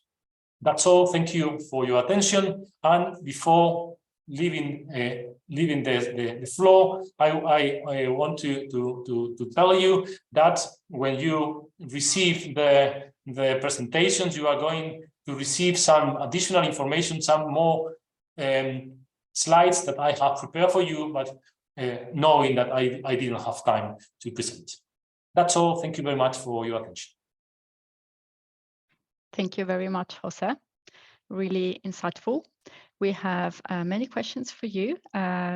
That's all. Thank you for your attention. And before leaving the floor, I want to tell you that when you receive the presentations, you are going to receive some additional information, some more slides that I have prepared for you, but knowing that I didn't have time to present. That's all. Thank you very much for your attention. Thank you very much, Jose. Really insightful. We have many questions for you.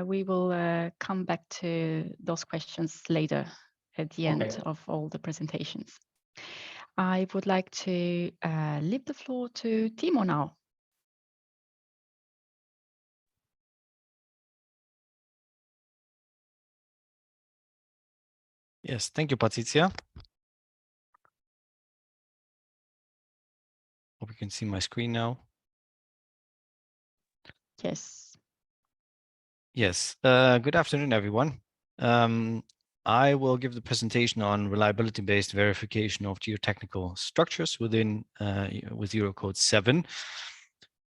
We will come back to those questions later at the end of all the presentations. I would like to leave the floor to Timo now. Yes, thank you, Patricia. Hope you can see my screen now. Yes. Yes, good afternoon, everyone. I will give the presentation on reliability-based verification of geotechnical structures with Eurocode 7.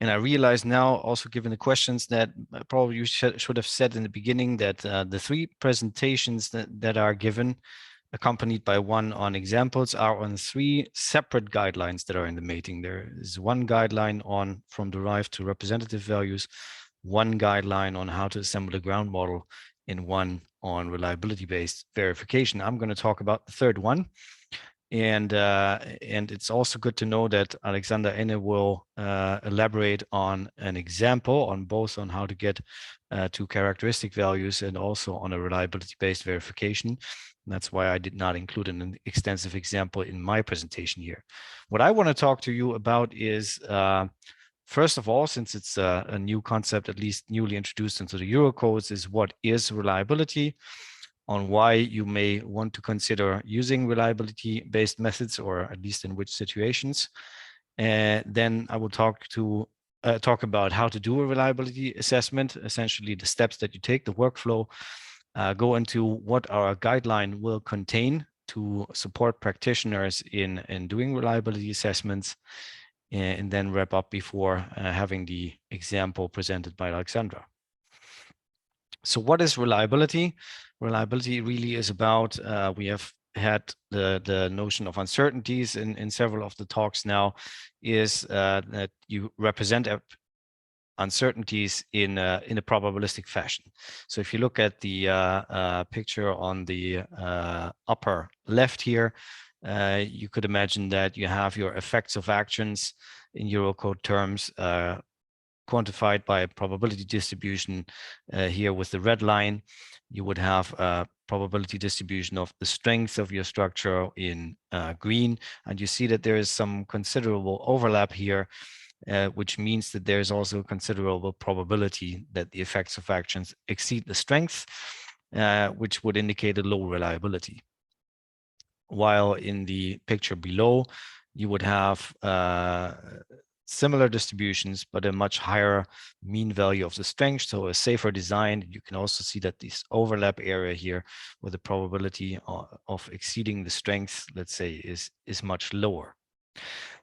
And I realize now, also given the questions, that probably you should have said in the beginning that the three presentations that are given, accompanied by one on examples, are on three separate guidelines that are in the meeting. There is one guideline on from derived to representative values, one guideline on how to assemble a ground model, and one on reliability-based verification. I'm going to talk about the third one. And it's also good to know that Alexander Enne will elaborate on an example on both on how to get to characteristic values and also on a reliability-based verification. And that's why I did not include an extensive example in my presentation here. What I want to talk to you about is, first of all, since it's a new concept, at least newly introduced into the Eurocodes, is what is reliability, on why you may want to consider using reliability-based methods, or at least in which situations. And then I will talk about how to do a reliability assessment, essentially the steps that you take, the workflow, go into what our guideline will contain to support practitioners in doing reliability assessments, and then wrap up before having the example presented by Alexandra. So what is reliability? Reliability really is about, we have had the notion of uncertainties in several of the talks now, is that you represent uncertainties in a probabilistic fashion. So if you look at the picture on the upper left here, you could imagine that you have your effects of actions in Eurocode terms quantified by a probability distribution here with the red line. You would have a probability distribution of the strength of your structure in green, and you see that there is some considerable overlap here, which means that there's also considerable probability that the effects of actions exceed the strength, which would indicate a low reliability. While in the picture below, you would have similar distributions, but a much higher mean value of the strength, so a safer design. You can also see that this overlap area here with the probability of exceeding the strength, let's say, is much lower.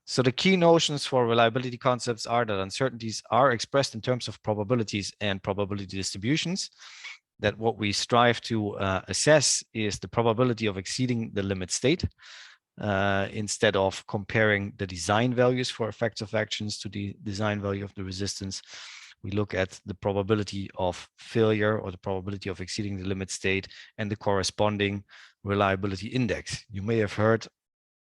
So the key notions for reliability concepts are that uncertainties are expressed in terms of probabilities and probability distributions, that what we strive to assess is the probability of exceeding the limit state, instead of comparing the design values for effects of actions to the design value of the resistance. We look at the probability of failure or the probability of exceeding the limit state and the corresponding reliability index. You may have heard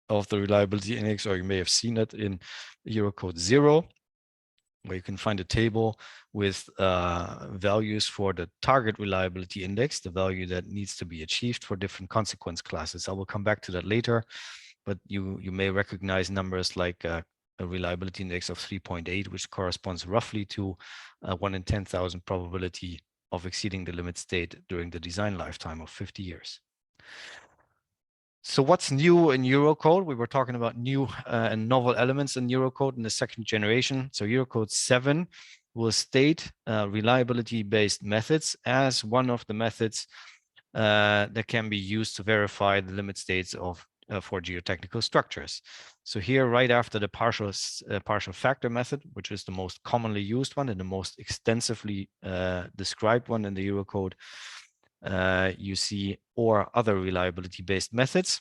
of the reliability index, or you may have seen it in Eurocode 0, where you can find a table with values for the target reliability index, the value that needs to be achieved for different consequence classes. I will come back to that later, but you may recognize numbers like a reliability index of 3.8, which corresponds roughly to 1 in 10,000 probability of exceeding the limit state during the design lifetime of 50 years. So what's new in Eurocode? We were talking about new and novel elements in Eurocode in the second generation. So Eurocode 7 will state reliability-based methods as one of the methods that can be used to verify the limit states of for geotechnical structures. So here, right after the partial factor method, which is the most commonly used one and the most extensively described one in the Eurocode, you see or other reliability-based methods.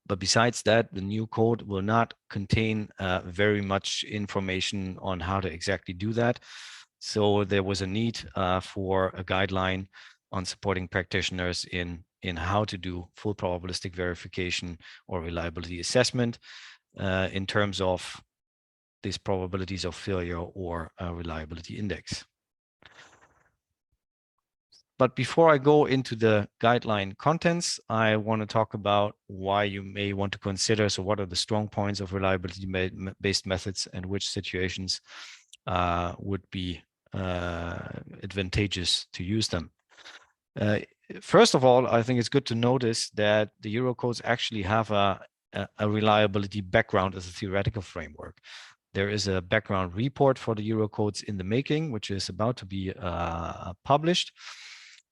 But besides that, the new code will not contain very much information on how to exactly do that. So there was a need for a guideline on supporting practitioners in how to do full probabilistic verification or reliability assessment in terms of these probabilities of failure or reliability index. But before I go into the guideline contents, I want to talk about why you may want to consider, so what are the strong points of reliability-based methods and which situations would be advantageous to use them. First of all, I think it's good to notice that the Eurocodes actually have a reliability background as a theoretical framework. There is a background report for the Eurocodes in the making, which is about to be published,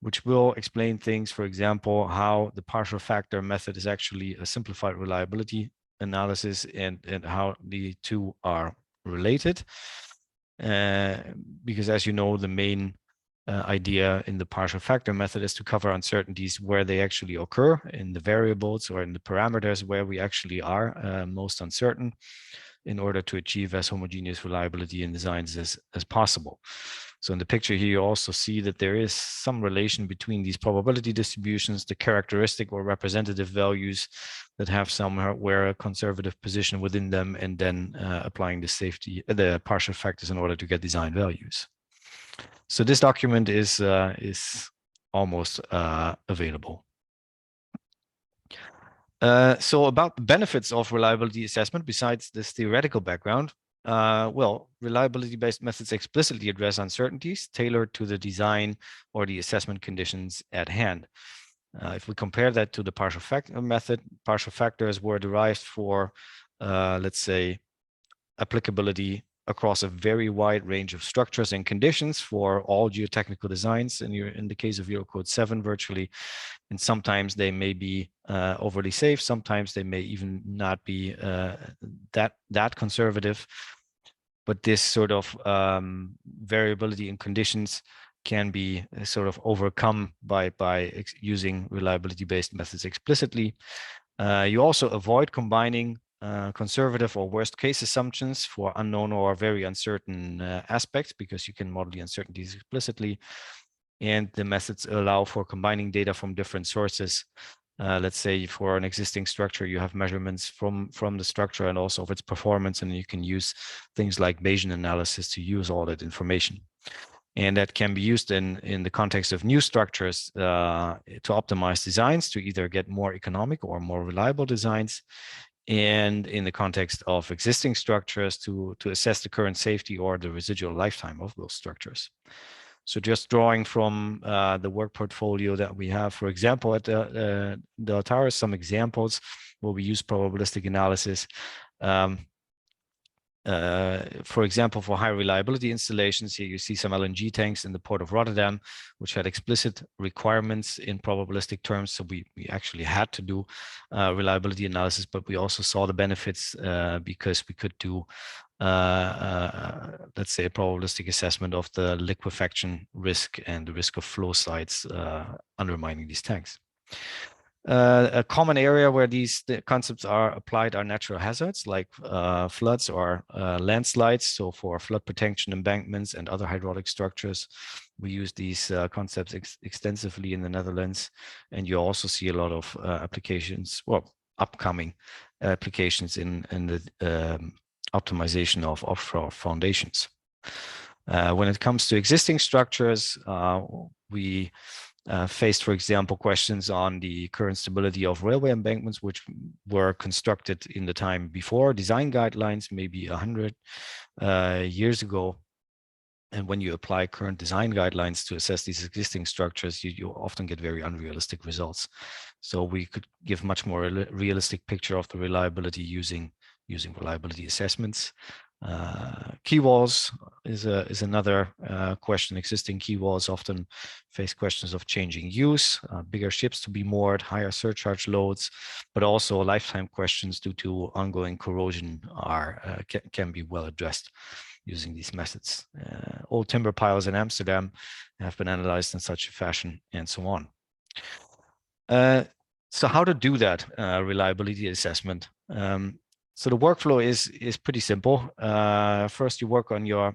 which will explain things, for example, how the partial factor method is actually a simplified reliability analysis and how the two are related. Because as you know, the main idea in the partial factor method is to cover uncertainties where they actually occur, in the variables or in the parameters where we actually are most uncertain, in order to achieve as homogeneous reliability in designs as possible. So in the picture here, you also see that there is some relation between these probability distributions, the characteristic or representative values that have somewhere a conservative position within them, and then applying the partial factors in order to get design values. So this document is almost available. So about the benefits of reliability assessment, besides this theoretical background, well, reliability-based methods explicitly address uncertainties tailored to the design or the assessment conditions at hand. If we compare that to the partial factor method, partial factors were derived for, let's say, applicability across a very wide range of structures and conditions for all geotechnical designs. And in the case of Eurocode 7, virtually, and sometimes they may be overly safe. Sometimes they may even not be that conservative. But this sort of variability in conditions can be sort of overcome by using reliability-based methods explicitly. You also avoid combining conservative or worst case assumptions for unknown or very uncertain aspects, because you can model the uncertainties explicitly. And the methods allow for combining data from different sources. Let's say for an existing structure, you have measurements from the structure and also of its performance, and you can use things like Bayesian analysis to use all that information. And that can be used in the context of new structures to optimize designs, to either get more economic or more reliable designs, and in the context of existing structures to assess the current safety or the residual lifetime of those structures. So just drawing from the work portfolio that we have, for example, at the Altaris, some examples where we use probabilistic analysis. For example, for high reliability installations, here you see some LNG tanks in the port of Rotterdam, which had explicit requirements in probabilistic terms. So we actually had to do reliability analysis, but we also saw the benefits because we could do, let's say, a probabilistic assessment of the liquefaction risk and the risk of flow sites undermining these tanks. A common area where the concepts are applied are natural hazards like floods or landslides. So for flood protection embankments and other hydraulic structures, we use these concepts extensively in the Netherlands. And you also see a lot of applications, well, upcoming applications in the optimization of offshore foundations. When it comes to existing structures, we faced, for example, questions on the current stability of railway embankments, which were constructed in the time before design guidelines, maybe 100 years ago. And when you apply current design guidelines to assess these existing structures, you often get very unrealistic results. So we could give much more realistic picture of the reliability using reliability assessments. Quay walls is another question. Existing quay walls often face questions of changing use, bigger ships to be moored, higher surcharge loads, but also lifetime questions due to ongoing corrosion can be well addressed using these methods. Old timber piles in Amsterdam have been analyzed in such a fashion, and so on. So how to do that reliability assessment? So the workflow is pretty simple. First, you work on your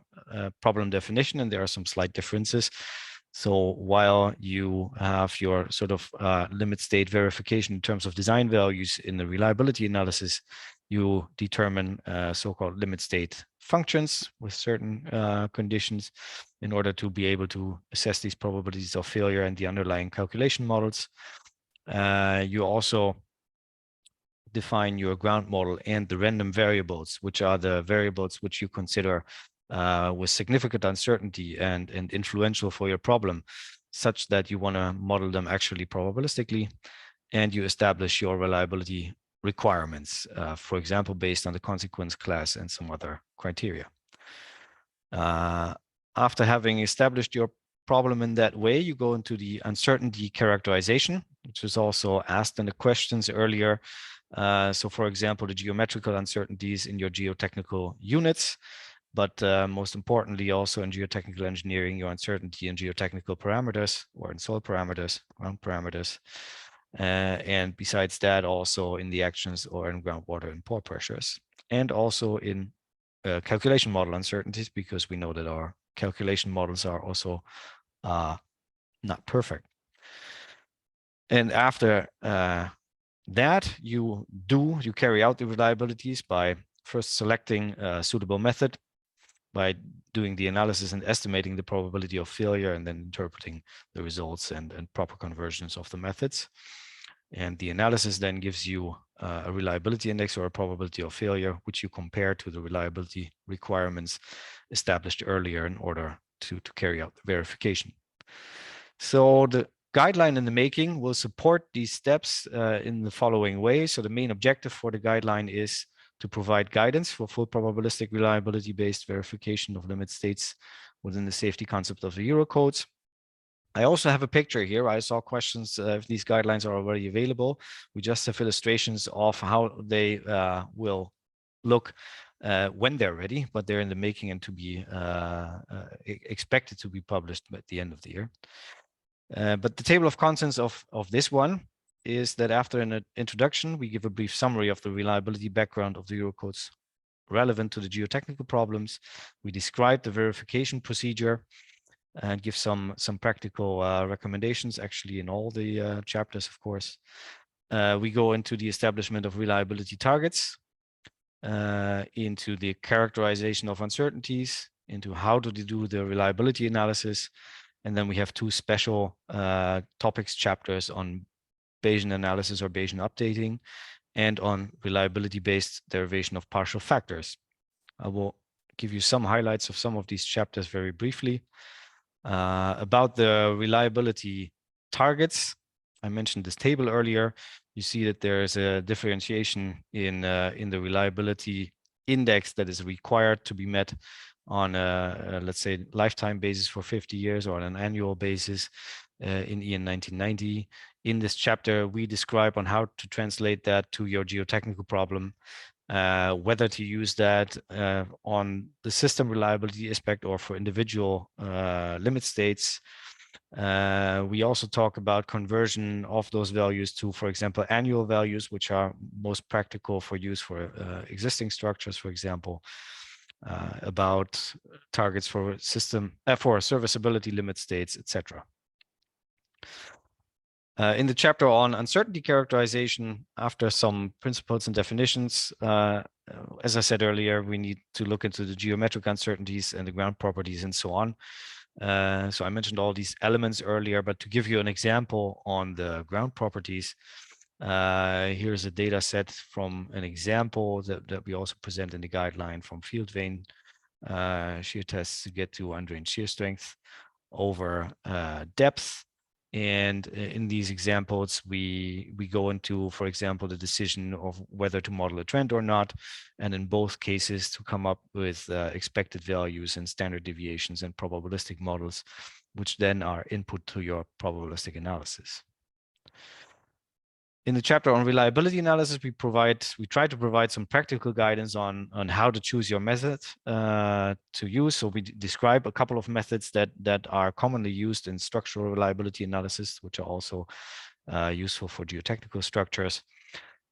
problem definition, and there are some slight differences. So while you have your sort of limit state verification in terms of design values in the reliability analysis, you determine so-called limit state functions with certain conditions in order to be able to assess these probabilities of failure and the underlying calculation models. You also define your ground model and the random variables, which are the variables which you consider with significant uncertainty and influential for your problem, such that you want to model them actually probabilistically, and you establish your reliability requirements, for example, based on the consequence class and some other criteria. After having established your problem in that way, you go into the uncertainty characterization, which was also asked in the questions earlier. So for example, the geometrical uncertainties in your geotechnical units, but most importantly, also in geotechnical engineering, your uncertainty in geotechnical parameters or in soil parameters, ground parameters. And besides that, also in the actions or in groundwater and pore pressures, and also in calculation model uncertainties, because we know that our calculation models are also not perfect. And after that, you carry out the reliabilities by first selecting a suitable method, by doing the analysis and estimating the probability of failure, and then interpreting the results and proper conversions of the methods. And the analysis then gives you a reliability index or a probability of failure, which you compare to the reliability requirements established earlier in order to carry out the verification. So the guideline in the making will support these steps in the following way. So the main objective for the guideline is to provide guidance for full probabilistic reliability-based verification of limit states within the safety concept of the Eurocodes. I also have a picture here. I saw questions if these guidelines are already available. We just have illustrations of how they will look when they're ready, but they're in the making and to be expected to be published at the end of the year. But the table of contents of this one is that after an introduction, we give a brief summary of the reliability background of the Eurocodes relevant to the geotechnical problems. We describe the verification procedure and give some practical recommendations, actually in all the chapters, of course. We go into the establishment of reliability targets, into the characterization of uncertainties, into how to do the reliability analysis. And then we have two special topics chapters on Bayesian analysis or Bayesian updating, and on reliability-based derivation of partial factors. I will give you some highlights of some of these chapters very briefly. About the reliability targets, I mentioned this table earlier. You see that there is a differentiation in the reliability index that is required to be met on a let's say lifetime basis for 50 years or on an annual basis in EN 1990. In this chapter, we describe on how to translate that to your geotechnical problem, whether to use that on the system reliability aspect or for individual limit states. We also talk about conversion of those values to, for example, annual values, which are most practical for use for existing structures, for example, about targets for for serviceability limit states, etc. In the chapter on uncertainty characterization, after some principles and definitions, as I said earlier, we need to look into the geometric uncertainties and the ground properties and so on. So I mentioned all these elements earlier, but to give you an example on the ground properties, here's a data set from an example that we also present in the guideline from field vane shear tests to get to undrained shear strength over depth. And in these examples, we go into, for example, the decision of whether to model a trend or not, and in both cases to come up with expected values and standard deviations and probabilistic models, which then are input to your probabilistic analysis. In the chapter on reliability analysis, we try to provide some practical guidance on how to choose your method to use. So we describe a couple of methods that are commonly used in structural reliability analysis, which are also useful for geotechnical structures.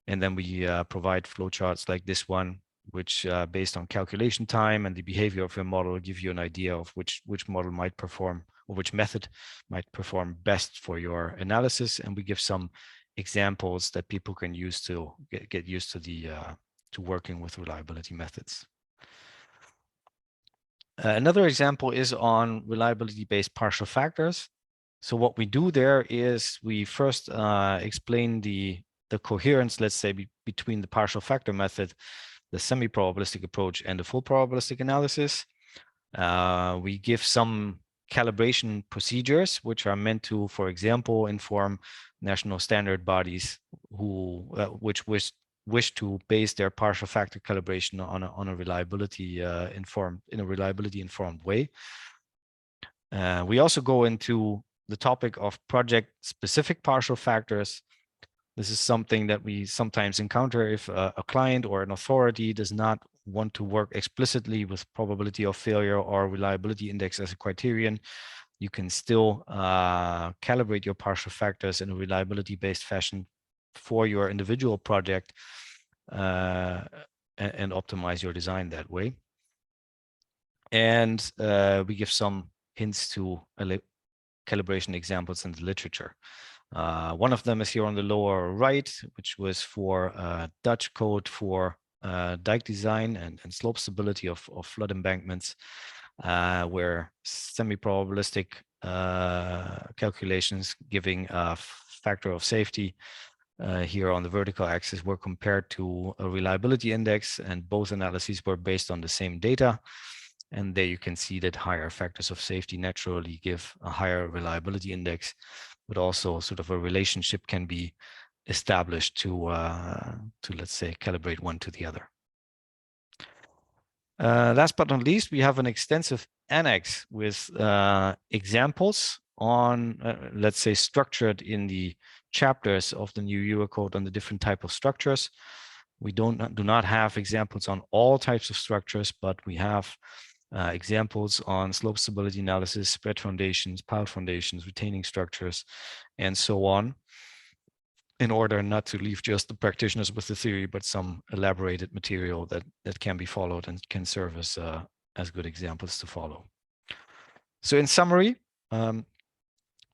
And then we provide flowcharts like this one, which based on calculation time and the behavior of your model, give you an idea of which model might perform, or which method might perform best for your analysis. And we give some examples that people can use to get used to the working with reliability methods. Another example is on reliability-based partial factors. So what we do there is we first explain the coherence, let's say, between the partial factor method, the semi-probabilistic approach, and the full probabilistic analysis. We give some calibration procedures, which are meant to, for example, inform national standard bodies which wish to base their partial factor calibration on a reliability informed way. We also go into the topic of project-specific partial factors. This is something that we sometimes encounter if a client or an authority does not want to work explicitly with probability of failure or reliability index as a criterion. You can still calibrate your partial factors in a reliability-based fashion for your individual project and optimize your design that way. And we give some hints to calibration examples in the literature. One of them is here on the lower right, which was for Dutch code for dike design and slope stability of flood embankments, where semi-probabilistic calculations giving a factor of safety here on the vertical axis were compared to a reliability index, and both analyses were based on the same data. And there you can see that higher factors of safety naturally give a higher reliability index, but also sort of a relationship can be established to let's say calibrate one to the other. Last but not least, we have an extensive annex with examples on, let's say, structured in the chapters of the new Eurocode on the different type of structures. We do not have examples on all types of structures, but we have examples on slope stability analysis, spread foundations, pile foundations, retaining structures, and so on, in order not to leave just the practitioners with the theory, but some elaborated material that can be followed and can serve as good examples to follow. So in summary,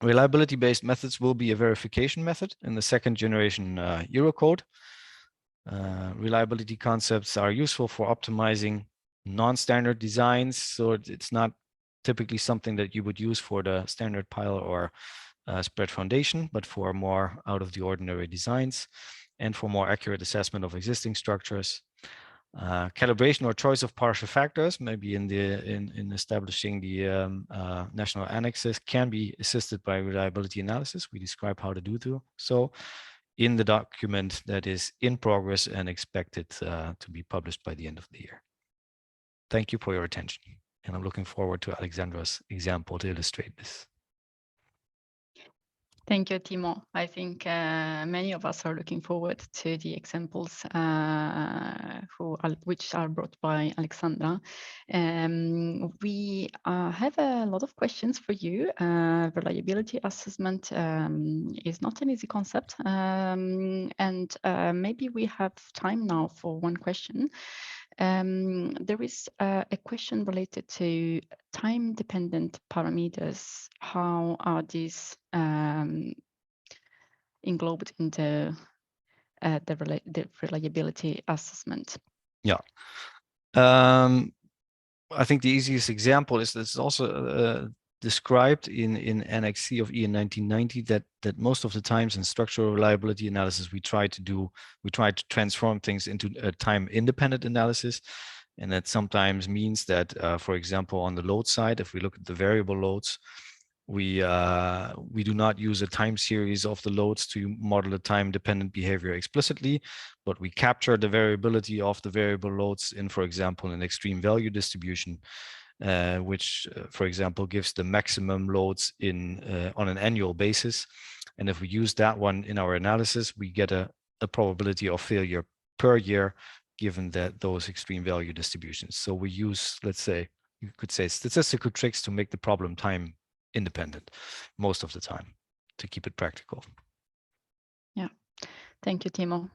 reliability-based methods will be a verification method in the second generation Eurocode. Reliability concepts are useful for optimizing non-standard designs, so it's not typically something that you would use for the standard pile or spread foundation, but for more out of the ordinary designs and for more accurate assessment of existing structures. Calibration or choice of partial factors, maybe in establishing the national annexes, can be assisted by reliability analysis. We describe how to do so in the document that is in progress and expected to be published by the end of the year. Thank you for your attention, and I'm looking forward to Alexandra's example to illustrate this. Thank you, Timo. I think many of us are looking forward to the examples which are brought by Alexandra. We have a lot of questions for you. Reliability assessment is not an easy concept, and maybe we have time now for one question. There is a question related to time-dependent parameters. How are these englobed into the reliability assessment? Yeah. I think the easiest example is this also described in Annex C of EN 1990 that most of the times in structural reliability analysis we try to transform things into a time-independent analysis, and that sometimes means that, for example, on the load side, if we look at the variable loads, we do not use a time series of the loads to model a time-dependent behavior explicitly, but we capture the variability of the variable loads in, for example, an extreme value distribution, which, for example, gives the maximum loads on an annual basis. And if we use that one in our analysis, we get a probability of failure per year, given those extreme value distributions. So we use, let's say, you could say, statistical tricks to make the problem time independent most of the time, to keep it practical. Yeah, thank you, Timo.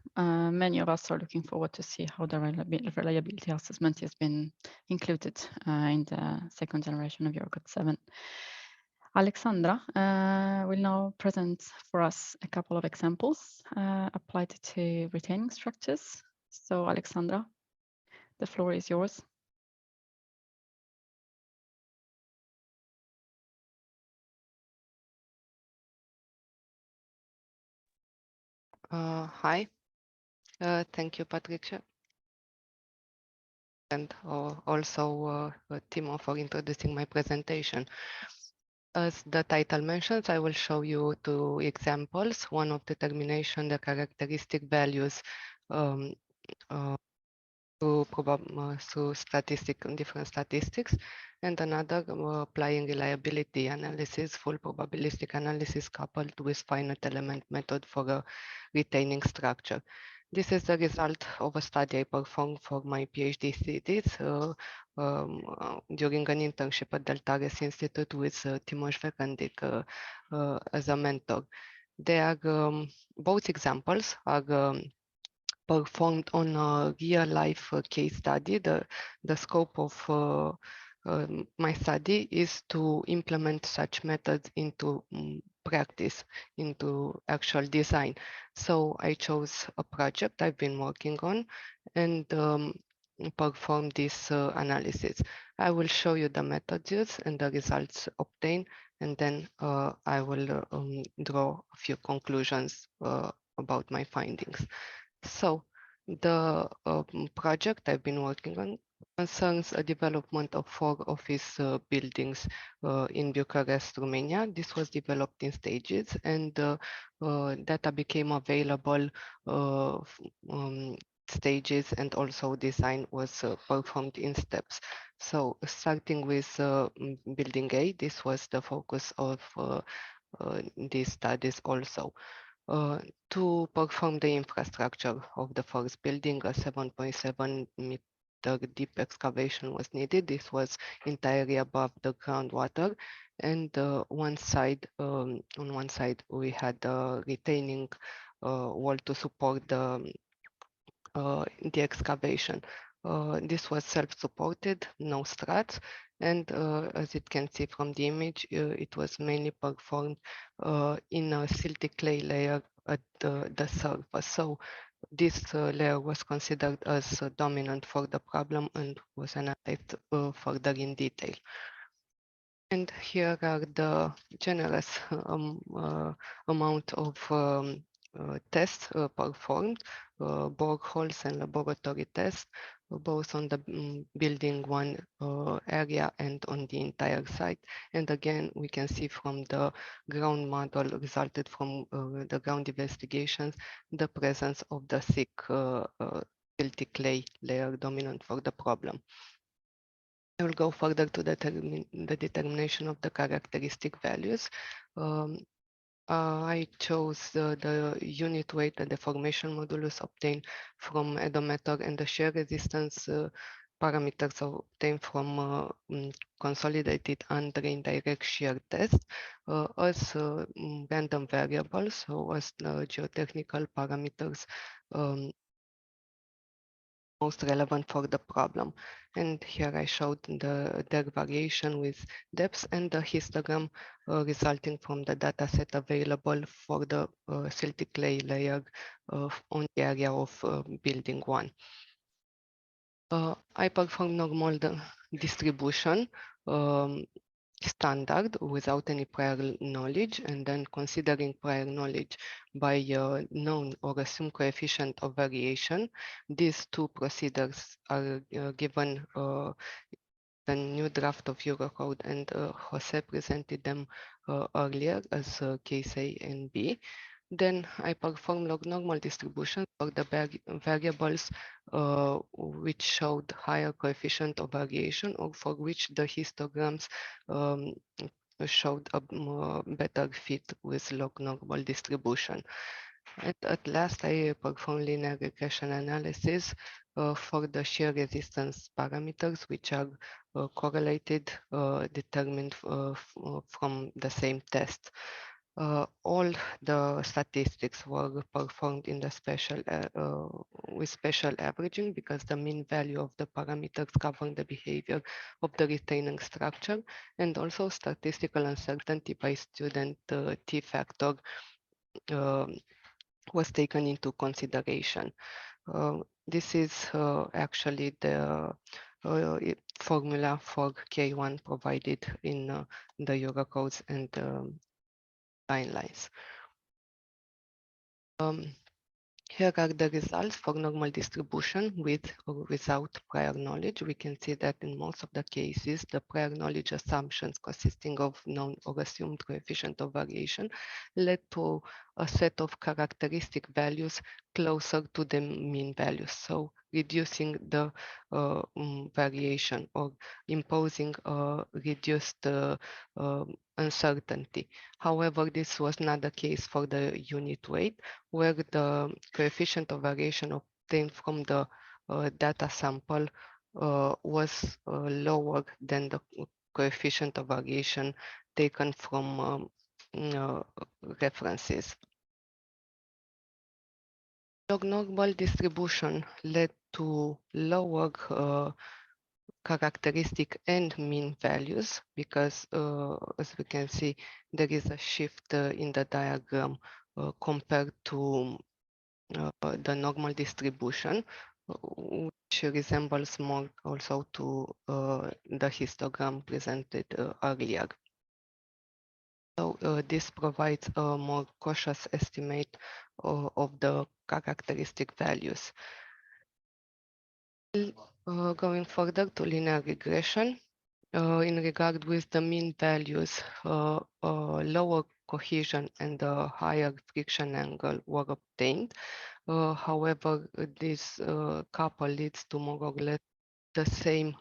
Many of us are looking forward to see how the reliability assessment has been included in the second generation of Eurocode 7. Alexandra will now present for us a couple of examples applied to retaining structures. So Alexandra, the floor is yours. Hi, thank you, Patricia. And also Timo for introducing my presentation. As the title mentions, I will show you two examples. One of determination, the characteristic values through different statistics, and another applying reliability analysis, full probabilistic analysis coupled with finite element method for a retaining structure. This is the result of a study I performed for my PhD thesis during an internship at Deltares Institute with Timoș Verandic as a mentor. They are both examples are performed on a real life case study. The scope of my study is to implement such methods into practice, into actual design. So I chose a project I've been working on and perform this analysis. I will show you the methods used and the results obtained, and then I will draw a few conclusions about my findings. So the project I've been working on concerns a development of 4 office buildings in Bucharest, Romania. This was developed in stages, and data became available stages, and also design was performed in steps. So starting with building A, this was the focus of these studies also. To perform the infrastructure of the first building, a 7.7 meter deep excavation was needed. This was entirely above the groundwater, and on one side we had a retaining wall to support the excavation. This was self-supported, no struts, and as it can see from the image, it was mainly performed in a silty clay layer at the surface. So this layer was considered as dominant for the problem and was analyzed further in detail. And here are the generous amount of tests performed, boreholes and laboratory tests, both on the building 1 area and on the entire site. And again, we can see from the ground model resulted from the ground investigations, the presence of the thick silty clay layer dominant for the problem. I will go further to the determination of the characteristic values. I chose the unit weight and deformation modulus obtained from odometer and the shear resistance parameters obtained from consolidated undrained direct shear test as random variables, so as geotechnical parameters most relevant for the problem. And here I showed their variation with depths and the histogram resulting from the data set available for the silty clay layer on the area of building 1. I performed normal distribution standard without any prior knowledge, and then considering prior knowledge by known or assumed coefficient of variation. These two procedures are given the new draft of Eurocode, and Jose presented them earlier as case A and B. Then I perform log normal distribution for the variables which showed higher coefficient of variation, or for which the histograms showed a better fit with log normal distribution. And at last, I perform linear regression analysis for the shear resistance parameters, which are correlated, determined from the same test. All the statistics were performed in the special with special averaging, because the mean value of the parameters govern the behavior of the retaining structure, and also statistical uncertainty by student T factor was taken into consideration. This is actually the formula for K1 provided in the Eurocodes and timelines. Here are the results for normal distribution with or without prior knowledge. We can see that in most of the cases, the prior knowledge assumptions consisting of known or assumed coefficient of variation led to a set of characteristic values closer to the mean values. So reducing the variation or imposing a reduced uncertainty. However, this was not the case for the unit weight, where the coefficient of variation obtained from the data sample was lower than the coefficient of variation taken from references. Log-normal distribution led to lower characteristic and mean values because, as we can see, there is a shift in the diagram compared to the normal distribution, which resembles more also to the histogram presented earlier. So this provides a more cautious estimate of the characteristic values. Going further to linear regression, in regard with the mean values, lower cohesion and a higher friction angle were obtained. However, this couple leads to more or less the same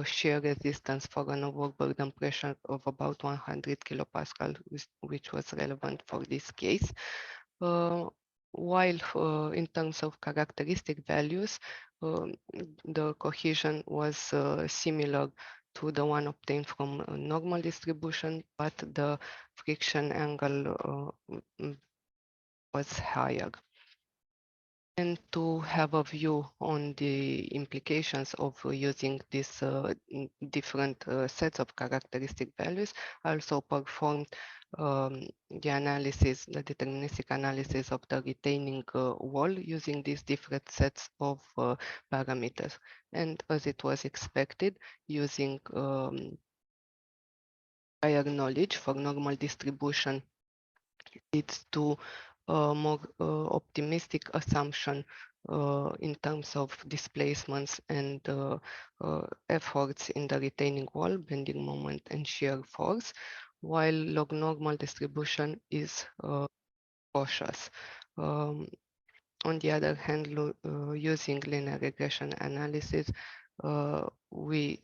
shear resistance for an overburden pressure of about 100 kilopascal, which was relevant for this case. While in terms of characteristic values, the cohesion was similar to the one obtained from a normal distribution, but the friction angle was higher. And to have a view on the implications of using these different sets of characteristic values, I also performed the analysis, the deterministic analysis of the retaining wall using these different sets of parameters. And as it was expected, using prior knowledge for normal distribution leads to a more optimistic assumption in terms of displacements and efforts in the retaining wall, bending moment, and shear force, while log normal distribution is cautious. On the other hand, using linear regression analysis, we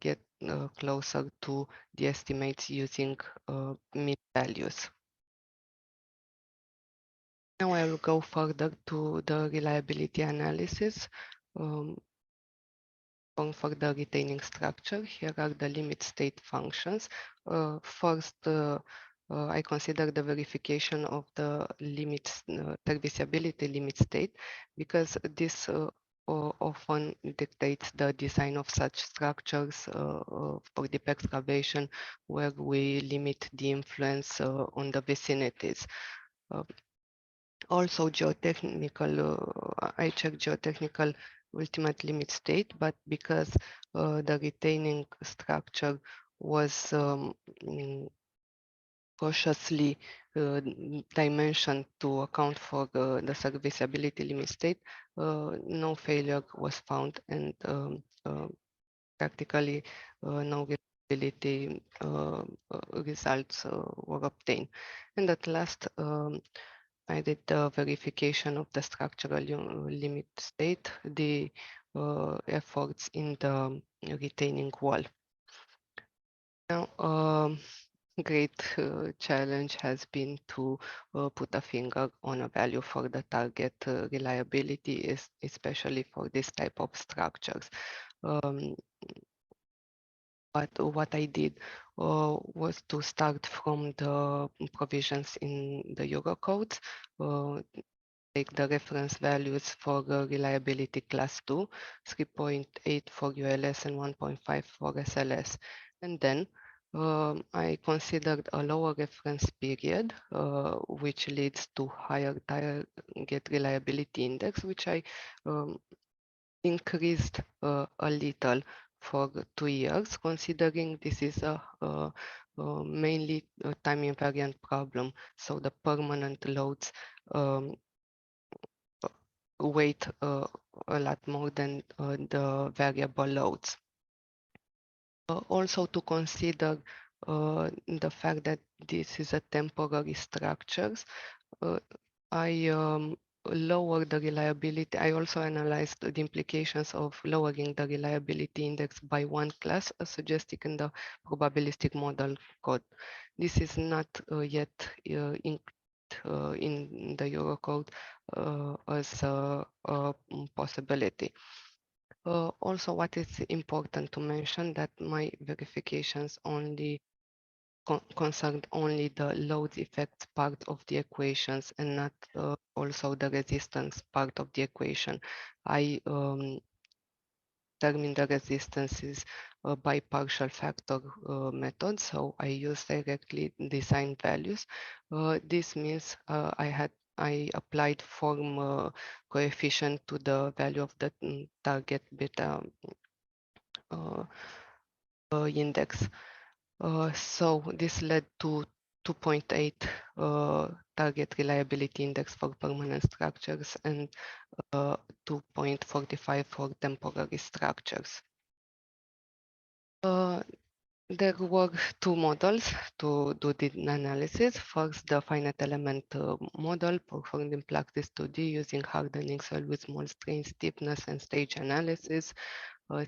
get closer to the estimates using mean values. Now I will go further to the reliability analysis. For the retaining structure, here are the limit state functions. First, I consider the verification of the limits, serviceability limit state, because this often dictates the design of such structures for deep excavation, where we limit the influence on the vicinities. Also geotechnical, I check geotechnical ultimate limit state, but because the retaining structure was cautiously dimensioned to account for the serviceability limit state, no failure was found, and practically no reliability results were obtained. And at last, I did the verification of the structural limit state, the efforts in the retaining wall. Now, great challenge has been to put a finger on a value for the target reliability, especially for this type of structures. But what I did was to start from the provisions in the Eurocode, take the reference values for reliability class 2, 3.8 for ULS and 1.5 for SLS. And then I considered a lower reference period, which leads to higher target reliability index, which I increased a little for 2 years, considering this is a mainly a time invariant problem. So the permanent loads weight a lot more than the variable loads. Also to consider the fact that this is a temporary structures, I lowered the reliability. I also analyzed the implications of lowering the reliability index by one class, suggested in the probabilistic model code. This is not yet in the Eurocode as a possibility. Also, what is important to mention that my verifications only concerned only the load effects part of the equations and not also the resistance part of the equation. I determine the resistances by partial factor method. So I use directly design values. This means I applied form coefficient to the value of the target beta index. So this led to 2.8 target reliability index for permanent structures and 2.45 for temporary structures. There were two models to do the analysis. First, the finite element model performed in practice 2D using hardening cell with small strain stiffness and stage analysis.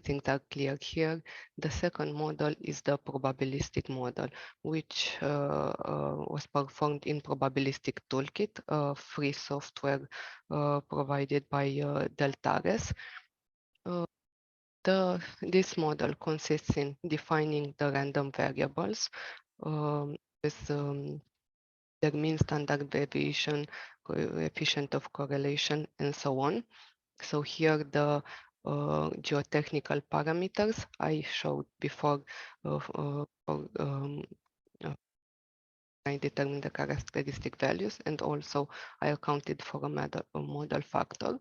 Things are clear here. The second model is the probabilistic model, which was performed in Probabilistic Toolkit, free software provided by Deltares. This model consists in defining the random variables with their mean, standard deviation, coefficient of correlation, and so on. So here the geotechnical parameters I showed before I determined the characteristic values, and also I accounted for a model factor.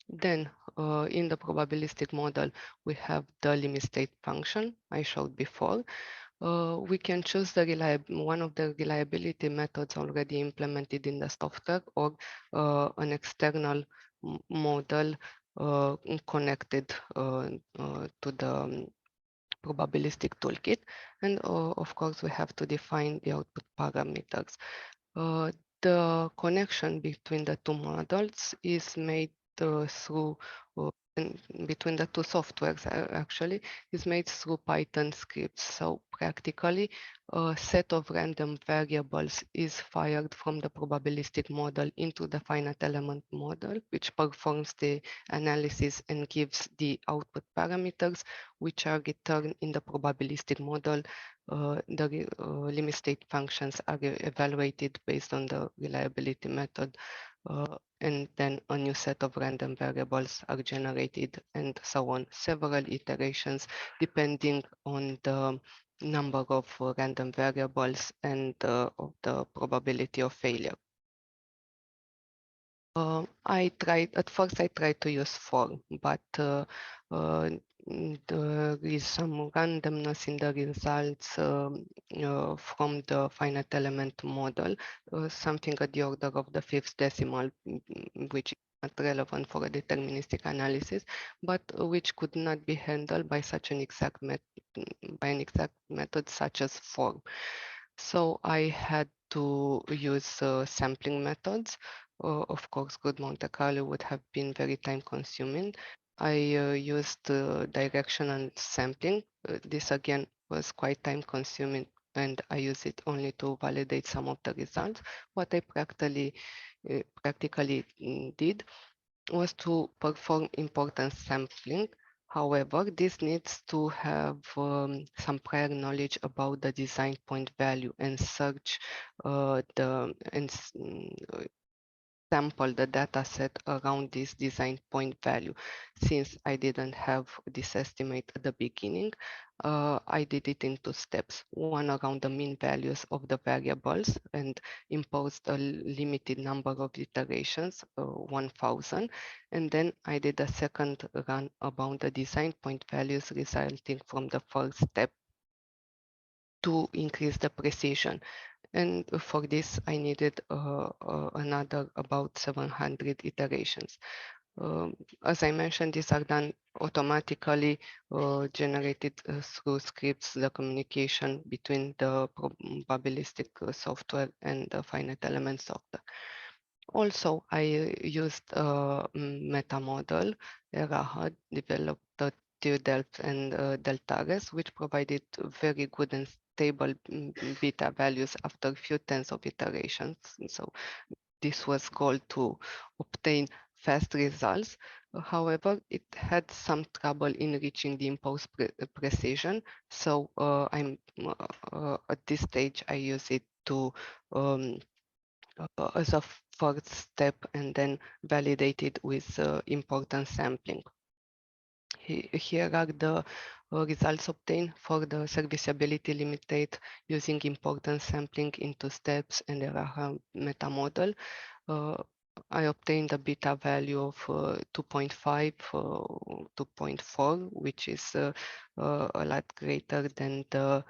Then in the probabilistic model, we have the limit state function I showed before. We can choose one of the reliability methods already implemented in the software, or an external model connected to the probabilistic toolkit. And of course, we have to define the output parameters. The connection between the two models is made through between the two softwares actually is made through Python scripts. So practically a set of random variables is fired from the probabilistic model into the finite element model, which performs the analysis and gives the output parameters, which are returned in the probabilistic model. The limit state functions are evaluated based on the reliability method, and then a new set of random variables are generated, and so on. Several iterations depending on the number of random variables and of the probability of failure. At first I tried to use form, but there is some randomness in the results from the finite element model, something at the order of the 5th decimal, which is not relevant for a deterministic analysis, but which could not be handled by such an exact method such as form. So I had to use sampling methods. Of course, good Monte Carlo would have been very time consuming. I used directional sampling. This again was quite time consuming, and I use it only to validate some of the results. What I practically did was to perform importance sampling. However, this needs to have some prior knowledge about the design point value and search sample the data set around this design point value. Since I didn't have this estimate at the beginning, I did it in 2 steps, one around the mean values of the variables and imposed a limited number of iterations, 1000. And then I did a second run about the design point values resulting from the first step to increase the precision. And for this, I needed another about 700 iterations. As I mentioned, these are done automatically generated through scripts, the communication between the probabilistic software and the finite element software. Also, I used a meta model, Erahad, developed the Delft and Deltares, which provided very good and stable beta values after a few tens of iterations. So this was called to obtain fast results. However, it had some trouble in reaching the imposed precision. So at this stage, I use it to as a first step and then validate it with important sampling. Here are the results obtained for the serviceability limited using importance sampling into steps and error meta model. I obtained a beta value of 2.5, 2.4, which is a lot greater than the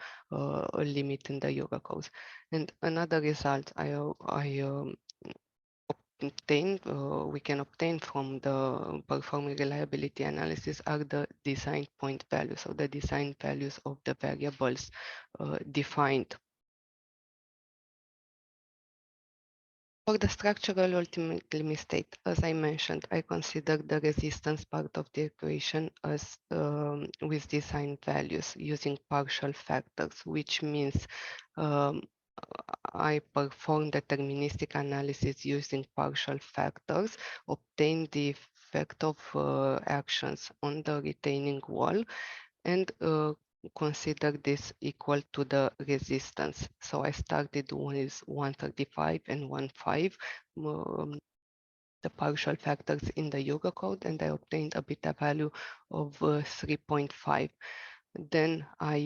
limit in the Eurocode. And another result we can obtain from the performing reliability analysis are the design point values, so the design values of the variables defined. For the structural ultimate limit state, as I mentioned, I consider the resistance part of the equation as with design values using partial factors, which means I perform deterministic analysis using partial factors, obtain the effect of actions on the retaining wall, and consider this equal to the resistance. So I started with 135 and 1.5, the partial factors in the Eurocode, and I obtained a beta value of 3.5. Then I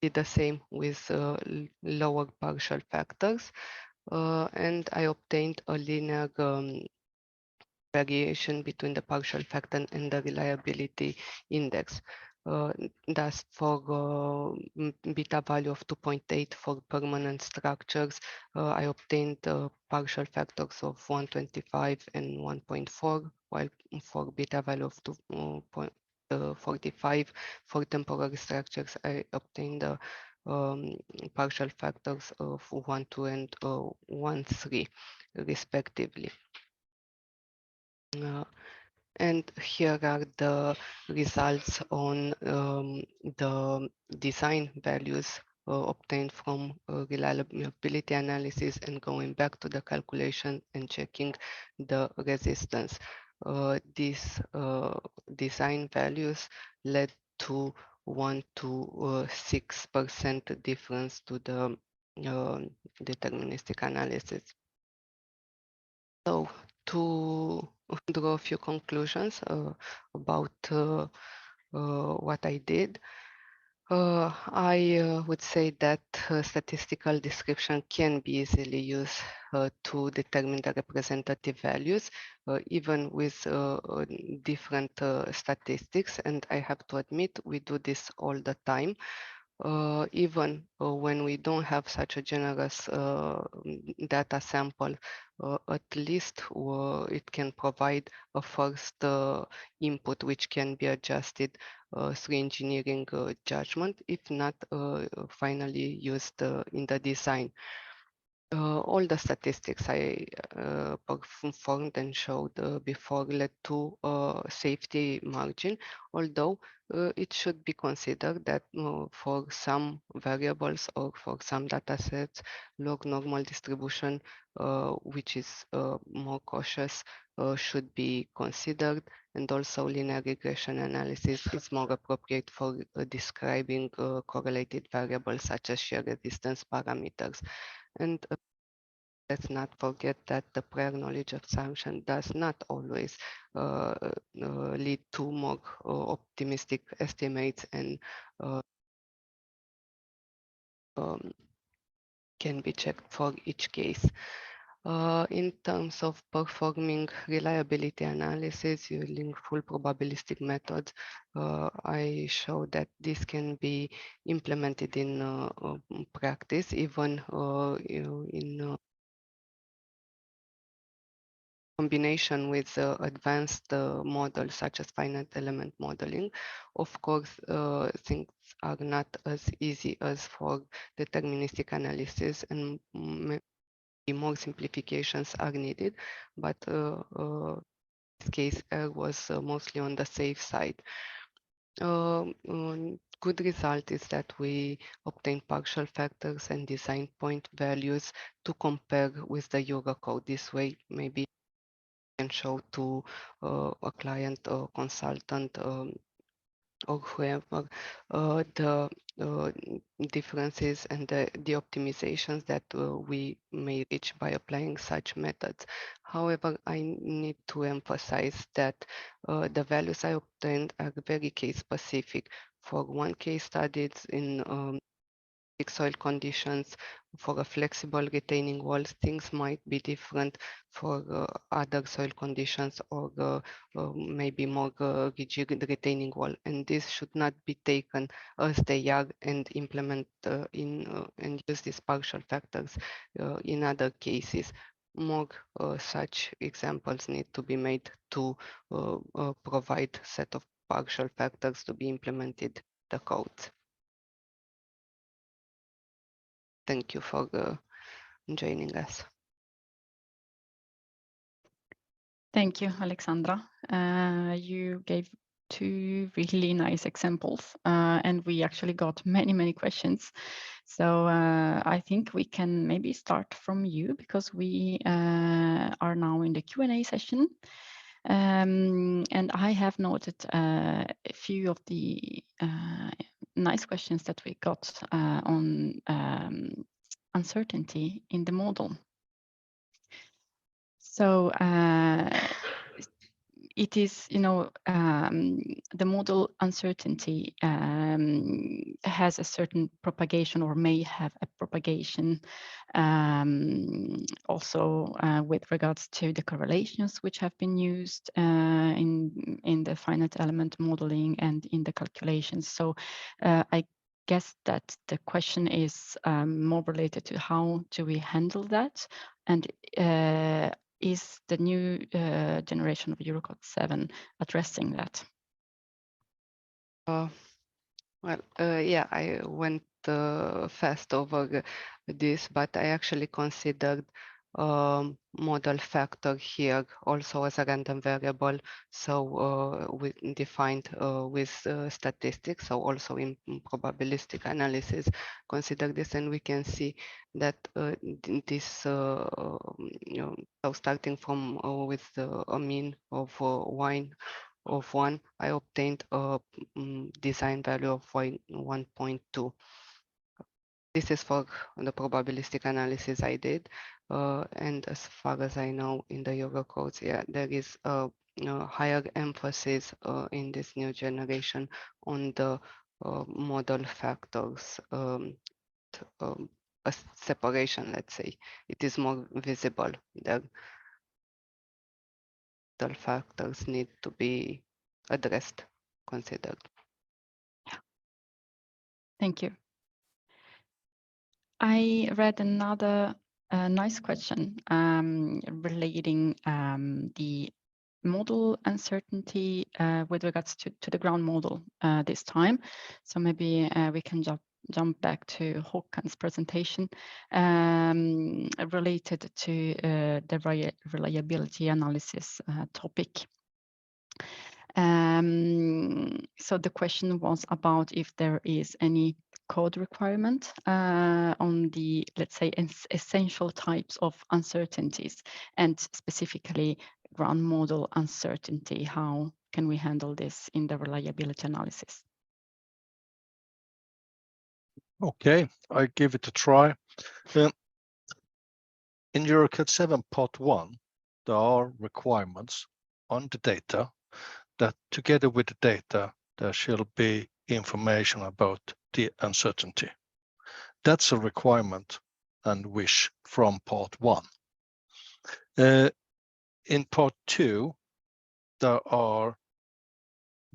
did the same with lower partial factors, and I obtained a linear variation between the partial factor and the reliability index. Thus, for beta value of 2.8 for permanent structures, I obtained partial factors of 125 and 1.4, while for beta value of 2.45 for temporary structures, I obtained the partial factors of 1.2 and 1.3 respectively. And here are the results on the design values obtained from reliability analysis and going back to the calculation and checking the resistance. These design values led to 1 to 6% difference to the deterministic analysis. So to draw a few conclusions about what I did, I would say that statistical description can be easily used to determine the representative values, even with different statistics. And I have to admit, we do this all the time. Even when we don't have such a generous data sample, at least it can provide a first input which can be adjusted through engineering judgment, if not finally used in the design. All the statistics I performed and showed before led to safety margin, although it should be considered that for some variables or for some data sets, log normal distribution, which is more cautious, should be considered, and also linear regression analysis is more appropriate for describing correlated variables such as shear resistance parameters. And let's not forget that the prior knowledge assumption does not always lead to more optimistic estimates and can be checked for each case. In terms of performing reliability analysis using full probabilistic methods, I show that this can be implemented in practice, even in combination with advanced models such as finite element modeling. Of course, things are not as easy as for deterministic analysis, and more simplifications are needed, but this case was mostly on the safe side. Good result is that we obtain partial factors and design point values to compare with the Eurocode. This way, maybe can show to a client or consultant or whoever the differences and the optimizations that we may reach by applying such methods. However, I need to emphasize that the values I obtained are very case specific. For one case studied in soil conditions, for a flexible retaining wall, things might be different for other soil conditions or maybe more rigid retaining wall. And this should not be taken as they are and implement and use these partial factors in other cases. More such examples need to be made to provide set of partial factors to be implemented in the codes. Thank you for joining us. Thank you, Alexandra. You gave two really nice examples, and we actually got many questions. So I think we can maybe start from you, because we are now in the Q&A session. And I have noted a few of the nice questions that we got on uncertainty in the model. So it is, the model uncertainty has a certain propagation, or may have a propagation, also with regards to the correlations which have been used in the finite element modeling and in the calculations. So I guess that the question is more related to how do we handle that, and is the new generation of Eurocode 7 addressing that? Yeah, I went fast over this, but I actually considered model factor here also as a random variable. So we defined with statistics, so also in probabilistic analysis, consider this, and we can see that this, so starting from with a mean of 1, I obtained a design value of 1.2. This is for the probabilistic analysis I did. And as far as I know, in the Eurocodes, yeah, there is a higher emphasis in this new generation on the model factors, a separation, let's say. It is more visible. The model factors need to be addressed, considered. Thank you. I read another nice question relating the model uncertainty with regards to the ground model this time. So maybe we can jump back to Håkan's presentation related to the reliability analysis topic. So the question was about if there is any code requirement on the, let's say, essential types of uncertainties, and specifically ground model uncertainty. How can we handle this in the reliability analysis? Okay, I give it a try. in Eurocode 7 part 1, there are requirements on the data that together with the data, there shall be information about the uncertainty. That's a requirement and wish from part 1. In part 2, there are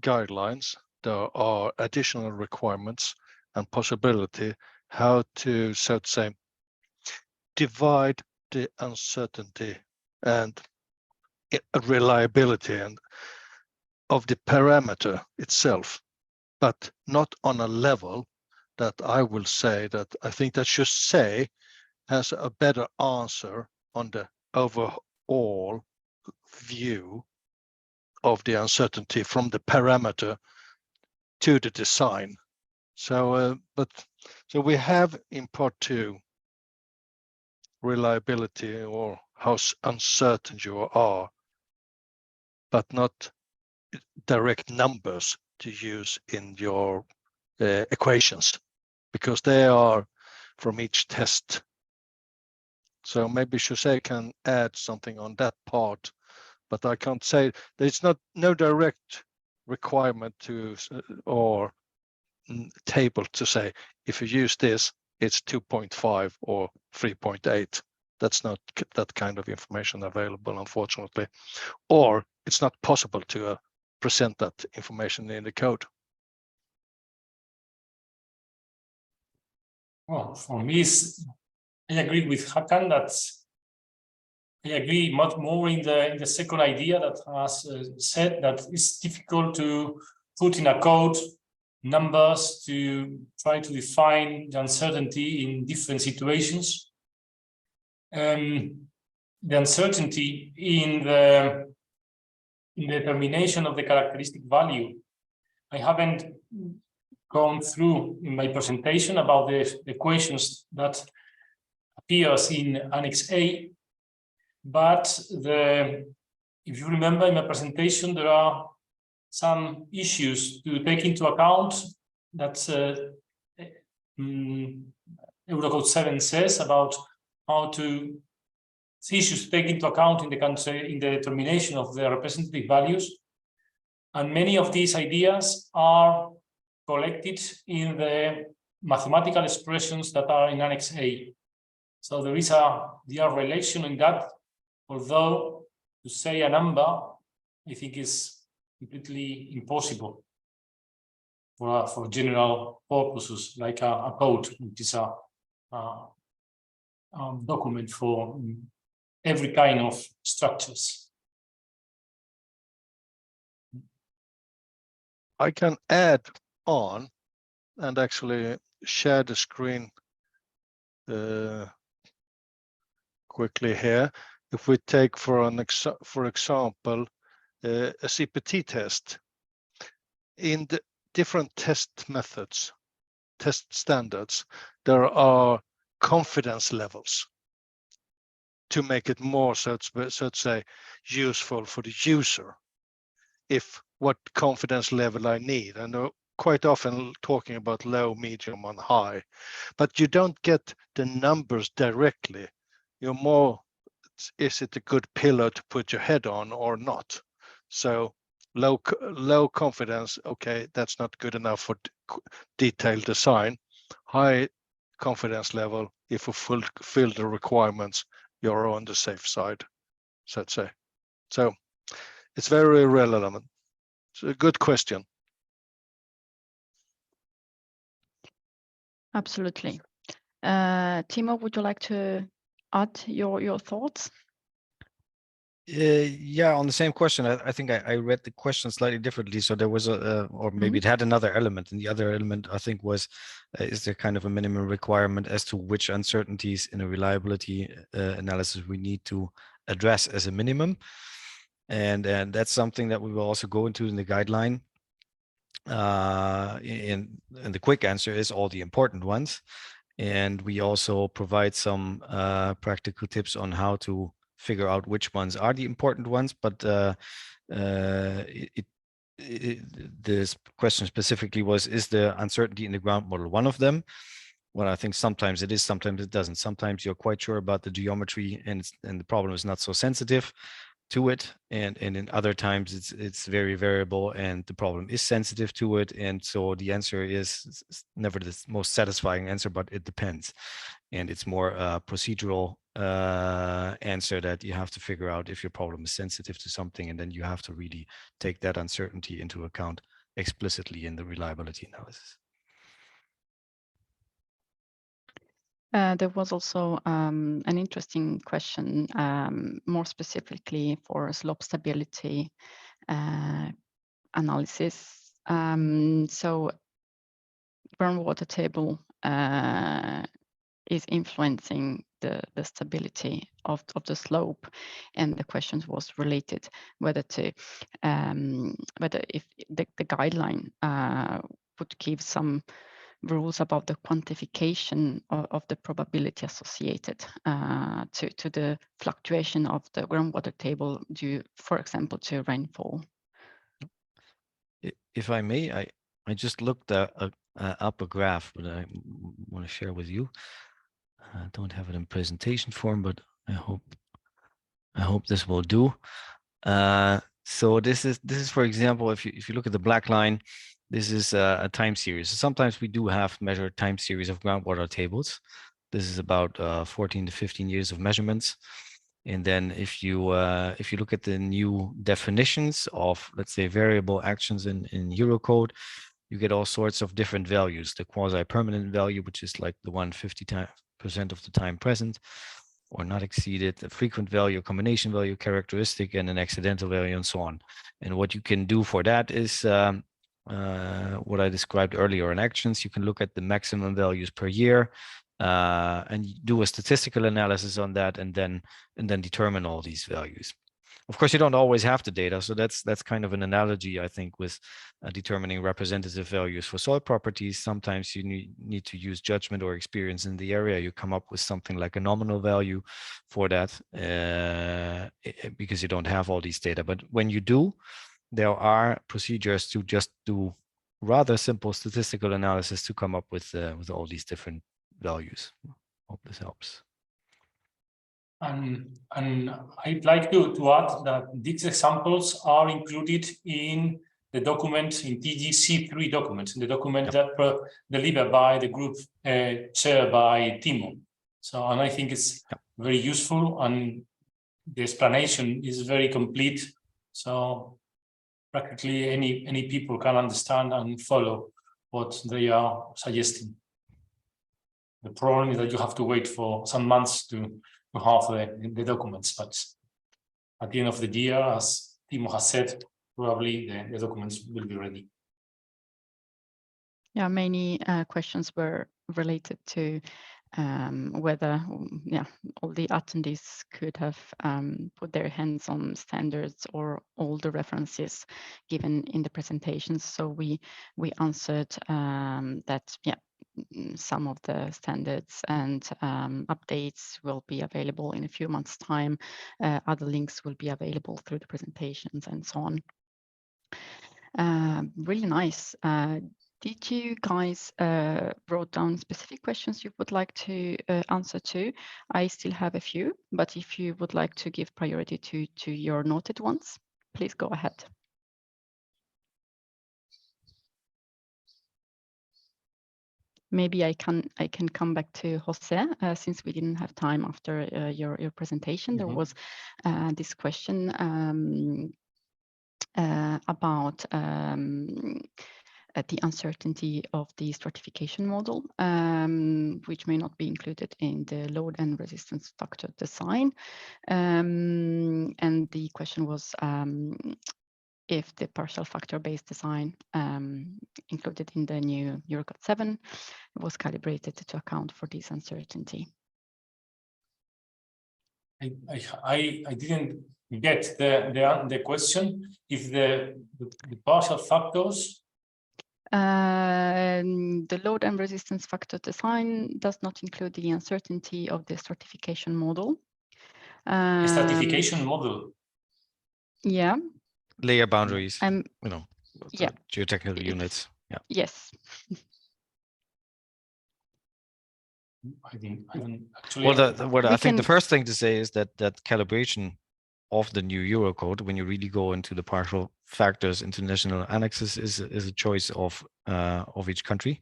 guidelines, there are additional requirements and possibility how to, so to say, divide the uncertainty and reliability and of the parameter itself, but not on a level that I will say that I think that should say has a better answer on the overall view of the uncertainty from the parameter to the design. So, so we have in part 2 reliability or how uncertain you are, but not direct numbers to use in your equations, because they are from each test. So maybe Jose can add something on that part, but I can't say there's no direct requirement to or table to say if you use this, it's 2.5 or 3.8. That's not that kind of information available, unfortunately, or it's not possible to present that information in the code. Well, for me, I agree with Hakan that I agree much more in the second idea that has said that it's difficult to put in a code numbers to try to define the uncertainty in different situations. The uncertainty in the determination of the characteristic value, I haven't gone through in my presentation about the equations that appears in Annex A, but if you remember in my presentation, there are some issues to take into account that Eurocode 7 says about how to issues to take into account in the determination of the representative values. And many of these ideas are collected in the mathematical expressions that are in Annex A. So there is a relation in that, although to say a number, I think is completely impossible for general purposes, like a code, which is a document for every kind of structures. I can add on and actually share the screen quickly here. If we take for example a CPT test, in the different test methods, test standards, there are confidence levels to make it more, so to say, useful for the user. If what confidence level I need, I know quite often talking about low, medium, and high, but you don't get the numbers directly. You're more, is it a good pillow to put your head on or not? So low confidence, okay, that's not good enough for detailed design. High confidence level, if you fulfill the requirements, you're on the safe side, so to say. So it's very relevant. It's a good question. Absolutely. Timo, would you like to add your thoughts? Yeah, on the same question, I think I read the question slightly differently. So there was or maybe it had another element, and the other element I think was, is there kind of a minimum requirement as to which uncertainties in a reliability analysis we need to address as a minimum, and that's something that we will also go into in the guideline. And the quick answer is all the important ones, and we also provide some practical tips on how to figure out which ones are the important ones, but this question specifically was, is the uncertainty in the ground model one of them? well, I think sometimes it is, sometimes it doesn't. Sometimes you're quite sure about the geometry and the problem is not so sensitive to it, and in other times it's very variable and the problem is sensitive to it, and so the answer is never the most satisfying answer, but it depends, and it's more a procedural answer that you have to figure out if your problem is sensitive to something, and then you have to really take that uncertainty into account explicitly in the reliability analysis. There was also an interesting question, more specifically for slope stability analysis. So groundwater table is influencing the stability of the slope, and the question was related whether if the guideline would give some rules about the quantification of the probability associated to the fluctuation of the groundwater table due, for example, to rainfall. If I may, I just looked up a graph, but I want to share with you. I don't have it in presentation form, but I hope this will do. So this is, for example, if you look at the black line, this is a time series. Sometimes we do have measured time series of groundwater tables. This is about 14 to 15 years of measurements. And then if you look at the new definitions of, let's say, variable actions in Eurocode, you get all sorts of different values. The quasi-permanent value, which is like the 150% of the time present or not exceeded, the frequent value, combination value, characteristic, and an accidental value, and so on. And what you can do for that is what I described earlier in actions. You can look at the maximum values per year and do a statistical analysis on that, and then determine all these values. Of course, you don't always have the data, so that's kind of an analogy, I think, with determining representative values for soil properties. Sometimes you need to use judgment or experience in the area. You come up with something like a nominal value for that because you don't have all these data. But when you do, there are procedures to just do rather simple statistical analysis to come up with all these different values. Hope this helps. And I'd like to add that these examples are included in the document, in TGC3 documents, in the document that delivered by the group chaired by Timo. So, and I think it's very useful, and the explanation is very complete. So practically any people can understand and follow what they are suggesting. The problem is that you have to wait for some months to have the documents, but at the end of the year, as Timo has said, probably the documents will be ready. Yeah, many questions were related to whether all the attendees could have put their hands on standards or all the references given in the presentations. So we answered that some of the standards and updates will be available in a few months' time. Other links will be available through the presentations and so on. Really nice. Did you guys wrote down specific questions you would like to answer to? I still have a few, but if you would like to give priority to your noted ones, please go ahead. Maybe I can come back to Jose since we didn't have time after your presentation. There was this question about the uncertainty of the stratification model, which may not be included in the load and resistance factor design. And the question was if the partial factor-based design included in the new Eurocode 7 was calibrated to account for this uncertainty. I didn't get the question. If the partial factors, the load and resistance factor design does not include the uncertainty of the stratification model. Stratification model. Yeah. Layer boundaries, yeah, geotechnical units. Yeah. Yes. I don't actually. Well, I think the can- first thing to say is that calibration of the new Eurocode, when you really go into the partial factors, international annexes, is a choice of each country.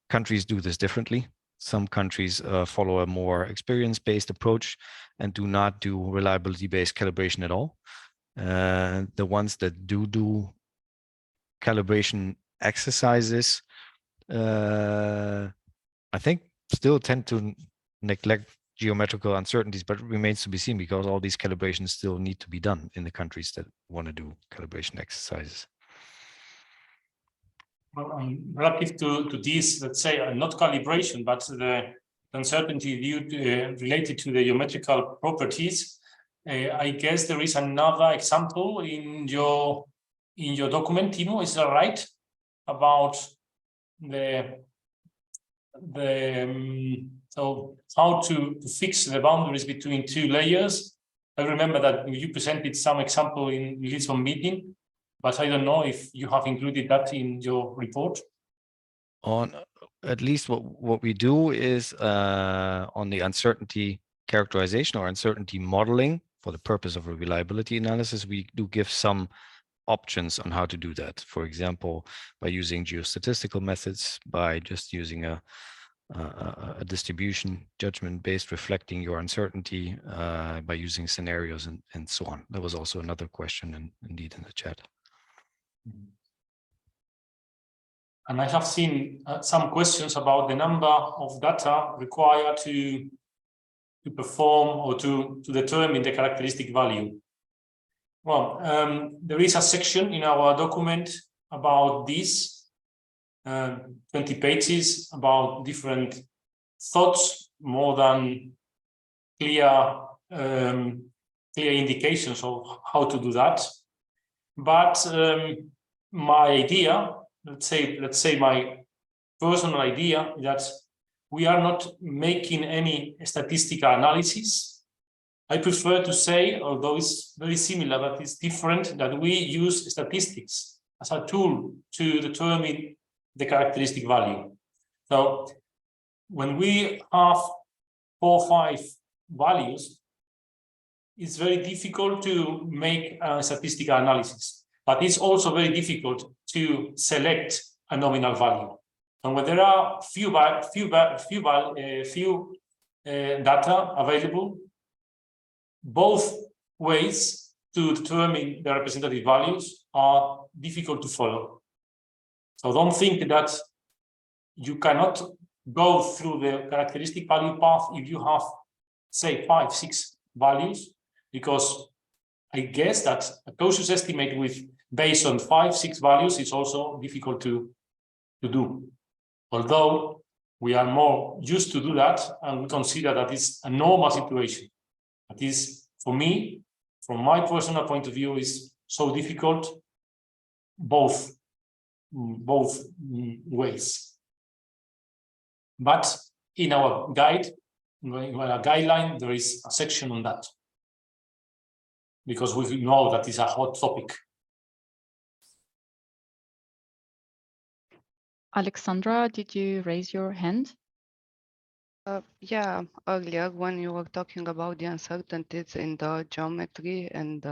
Countries do this differently. Some countries follow a more experience-based approach and do not do reliability-based calibration at all. The ones that do calibration exercises, I think still tend to neglect geometrical uncertainties, but it remains to be seen because all these calibrations still need to be done in the countries that want to do calibration exercises. Well, relative to this, let's say, not calibration, but the uncertainty related to the geometrical properties, I guess there is another example in your document, Timo, is that right? About so how to fix the boundaries between two layers. I remember that you presented some example in Lisbon meeting, but I don't know if you have included that in your report. On at least what we do is on the uncertainty characterization or uncertainty modeling for the purpose of a reliability analysis, we do give some options on how to do that. For example, by using geostatistical methods, by just using a distribution judgment based reflecting your uncertainty, by using scenarios and so on. That was also another question indeed in the chat. And I have seen some questions about the number of data required to perform or to determine the characteristic value. Well, there is a section in our document about this, 20 pages about different thoughts, more than clear indications of how to do that. But my idea, let's say my personal idea, that we are not making any statistical analysis. I prefer to say, although it's very similar, but it's different, that we use statistics as a tool to determine the characteristic value. So when we have 4 or 5 values, it's very difficult to make a statistical analysis, but it's also very difficult to select a nominal value. And when there are few data available, both ways to determine the representative values are difficult to follow. So don't think that you cannot go through the characteristic value path if you have, say, 5, 6 values, because I guess that a cautious estimate based on 5, 6 values is also difficult to do. Although we are more used to do that, and we consider that it's a normal situation. That is, for me, from my personal point of view, is so difficult both ways. But in our guide, in our guideline, there is a section on that, because we know that is a hot topic. Alexandra, did you raise your hand? Yeah, earlier when you were talking about the uncertainties in the geometry and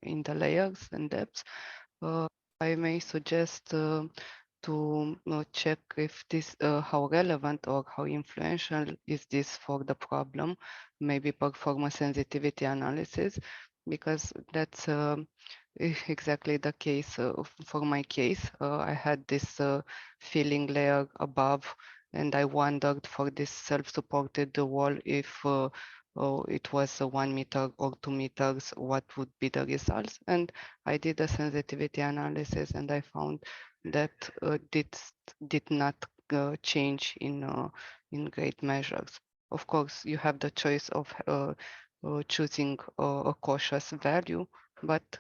in the layers and depths, I may suggest to check if this, how relevant or how influential is this for the problem, maybe performance sensitivity analysis, because that's exactly the case for my case. I had this filling layer above, and I wondered for this self-supported wall if it was 1 meter or 2 meters, what would be the results? And I did a sensitivity analysis, and I found that did not change in great measures. Of course, you have the choice of choosing a cautious value, but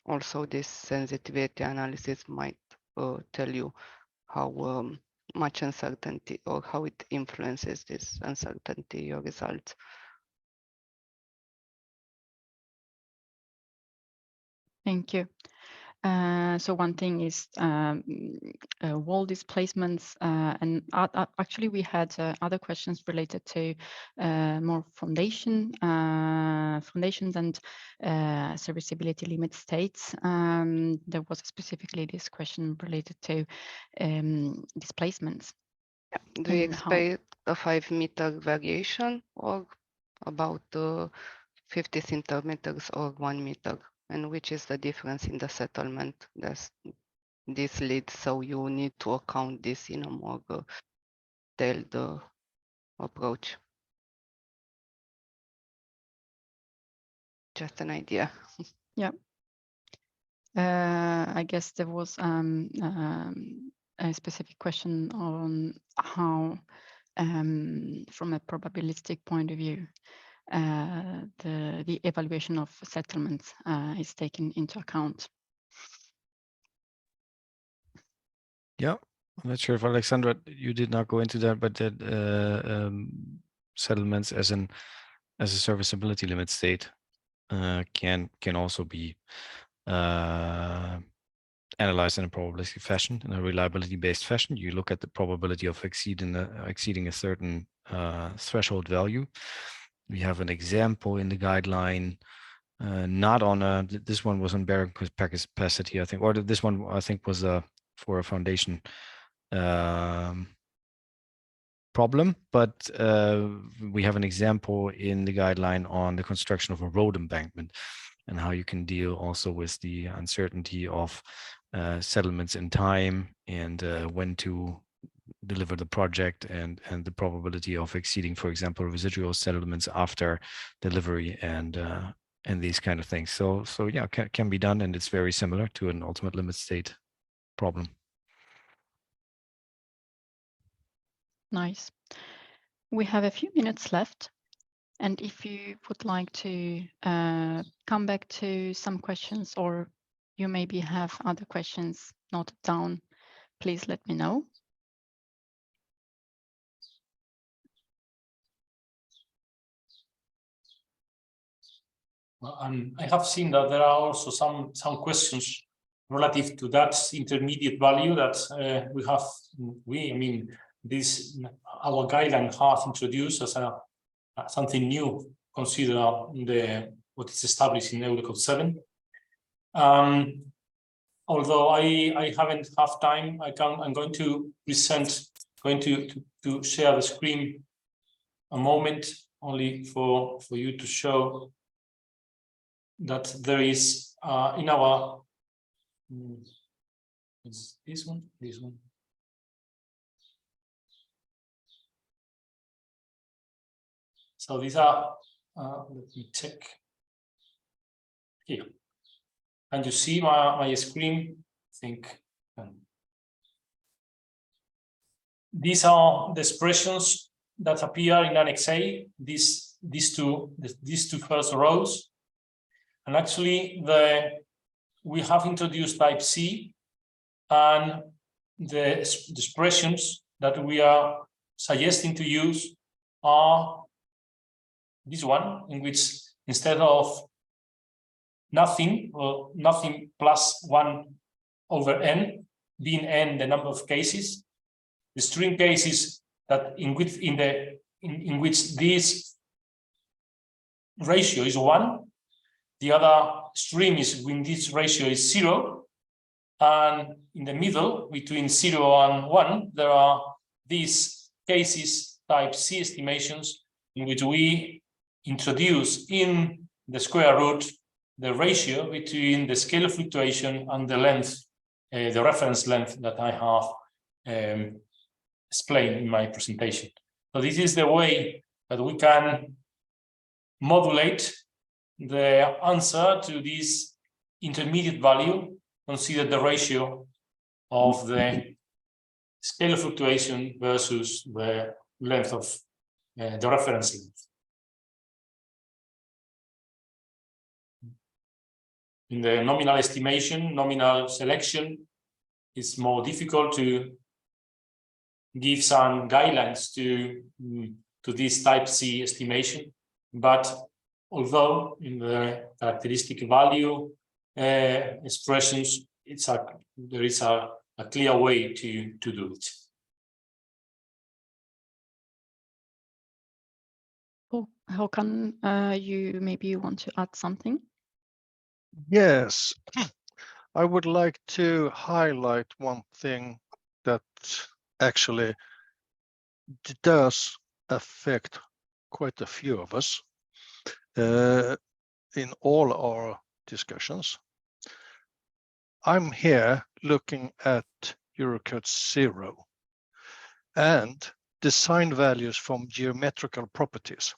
also this sensitivity analysis might tell you how much uncertainty or how it influences this uncertainty, your results. Thank you. So one thing is wall displacements, and actually we had other questions related to more foundations and serviceability limit states. There was specifically this question related to displacements. Do you expect a 5-meter variation or about 50 centimeters or 1 meter? And which is the difference in the settlement? This leads, so you need to account this in a more detailed approach. Just an idea. Yeah. I guess there was a specific question on how, from a probabilistic point of view, the evaluation of settlements is taken into account. Yeah, I'm not sure if Alexandra, you did not go into that, but that settlements as a serviceability limit state can also be analyzed in a probabilistic fashion, in a reliability-based fashion. You look at the probability of exceeding a certain threshold value. We have an example in the guideline, not on this one was on bearing capacity, I think, or this one I think was for a foundation problem, but we have an example in the guideline on the construction of a road embankment and how you can deal also with the uncertainty of settlements in time and when to deliver the project and the probability of exceeding, for example, residual settlements after delivery and these kind of things. So yeah, can be done, and it's very similar to an ultimate limit state problem. Nice. We have a few minutes left. And if you would like to come back to some questions, or you maybe have other questions noted down, please let me know. And I have seen that there are also some questions relative to that intermediate value that our guideline has introduced as something new, consider what is established in Eurocode 7. Although I haven't have time, I'm going to present, to share the screen a moment only for you to show that there is in our is this one. So these are let me check here. Can you see my screen? I think these are the expressions that appear in Annex A. These two first rows. And actually, we have introduced type C, and the expressions that we are suggesting to use are this one, in which instead of nothing, or nothing plus 1 over n, being n the number of cases, the string cases that in which this ratio is 1. The other stream is when this ratio is 0, and in the middle, between 0 and 1, there are these cases type C estimations in which we introduce in the square root the ratio between the scale of fluctuation and the length, the reference length that I have explained in my presentation. So this is the way that we can modulate the answer to this intermediate value, consider the ratio of the scale of fluctuation versus the length of the reference length. In the nominal estimation, nominal selection, it's more difficult to give some guidelines to this type C estimation, but although in the characteristic value expressions, there is a clear way to do it. Oh, Håkan, you want to add something? Yes, I would like to highlight one thing that actually does affect quite a few of us in all our discussions. I'm here looking at Eurocode 0 and design values from geometrical properties.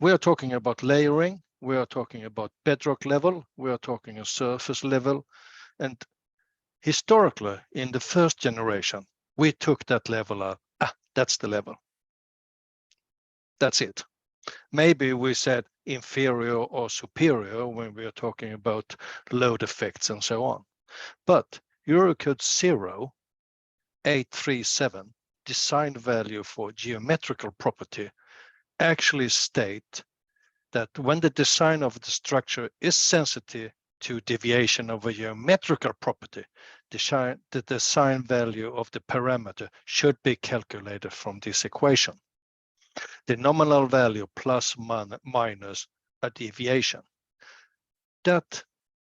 We are talking about layering, we are talking about bedrock level, we are talking a surface level, and historically in the first generation, we took that level of, that's the level. That's it. Maybe we said inferior or superior when we are talking about load effects and so on. But Eurocode 0837 design value for geometrical property actually state that when the design of the structure is sensitive to deviation of a geometrical property, the design value of the parameter should be calculated from this equation. The nominal value plus minus a deviation. That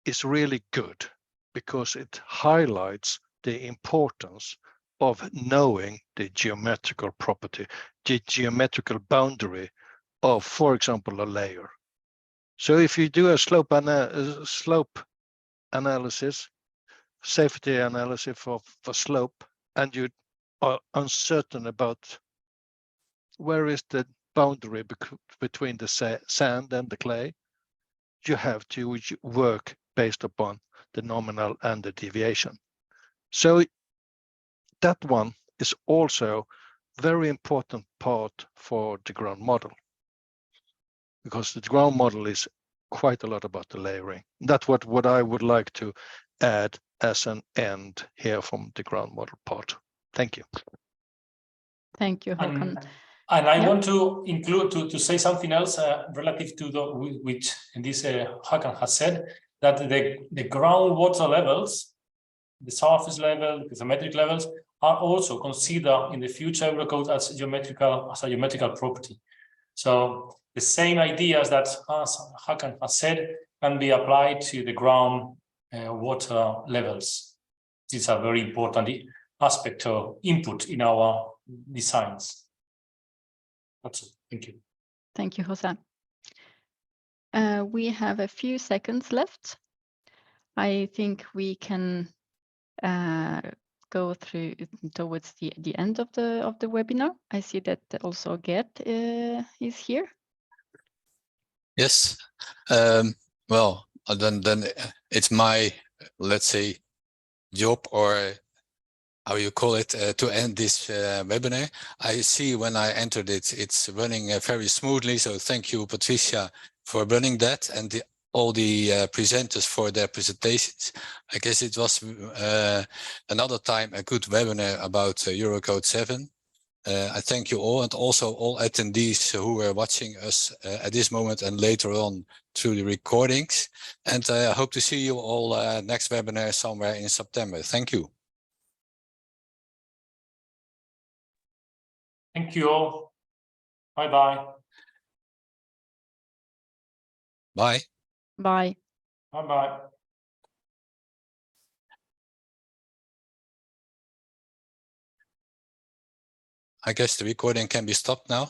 is really good because it highlights the importance of knowing the geometrical property, the geometrical boundary of, for example, a layer. So if you do a slope analysis, safety analysis for slope, and you are uncertain about where is the boundary between the sand and the clay, you have to work based upon the nominal and the deviation. So that one is also very important part for the ground model, because the ground model is quite a lot about the layering. That's what I would like to add as an end here from the ground model part. Thank you. Thank you, Håkan. And I want to include to say something else relative to which this Håkan has said, that the groundwater levels, the surface level, the geometric levels, are also considered in the future Eurocode as a geometrical property. So the same ideas that Håkan has said can be applied to the ground water levels. These are very important aspect of input in our designs. That's it. Thank you. Thank you, Jose. We have a few seconds left. I think we can go through towards the end of the webinar. I see that also Gert is here. Yes. Well, then it's my, let's say, job, or how you call it, to end this webinar. I see when I entered it, it's running very smoothly. So thank you, Patricia, for running that, and all the presenters for their presentations. I guess it was another time a good webinar about Eurocode 7. I thank you all, and also all attendees who are watching us at this moment and later on through the recordings. And I hope to see you all next webinar somewhere in September. Thank you. Thank you all. Bye-bye. Bye. Bye. Bye-bye. I guess the recording can be stopped now.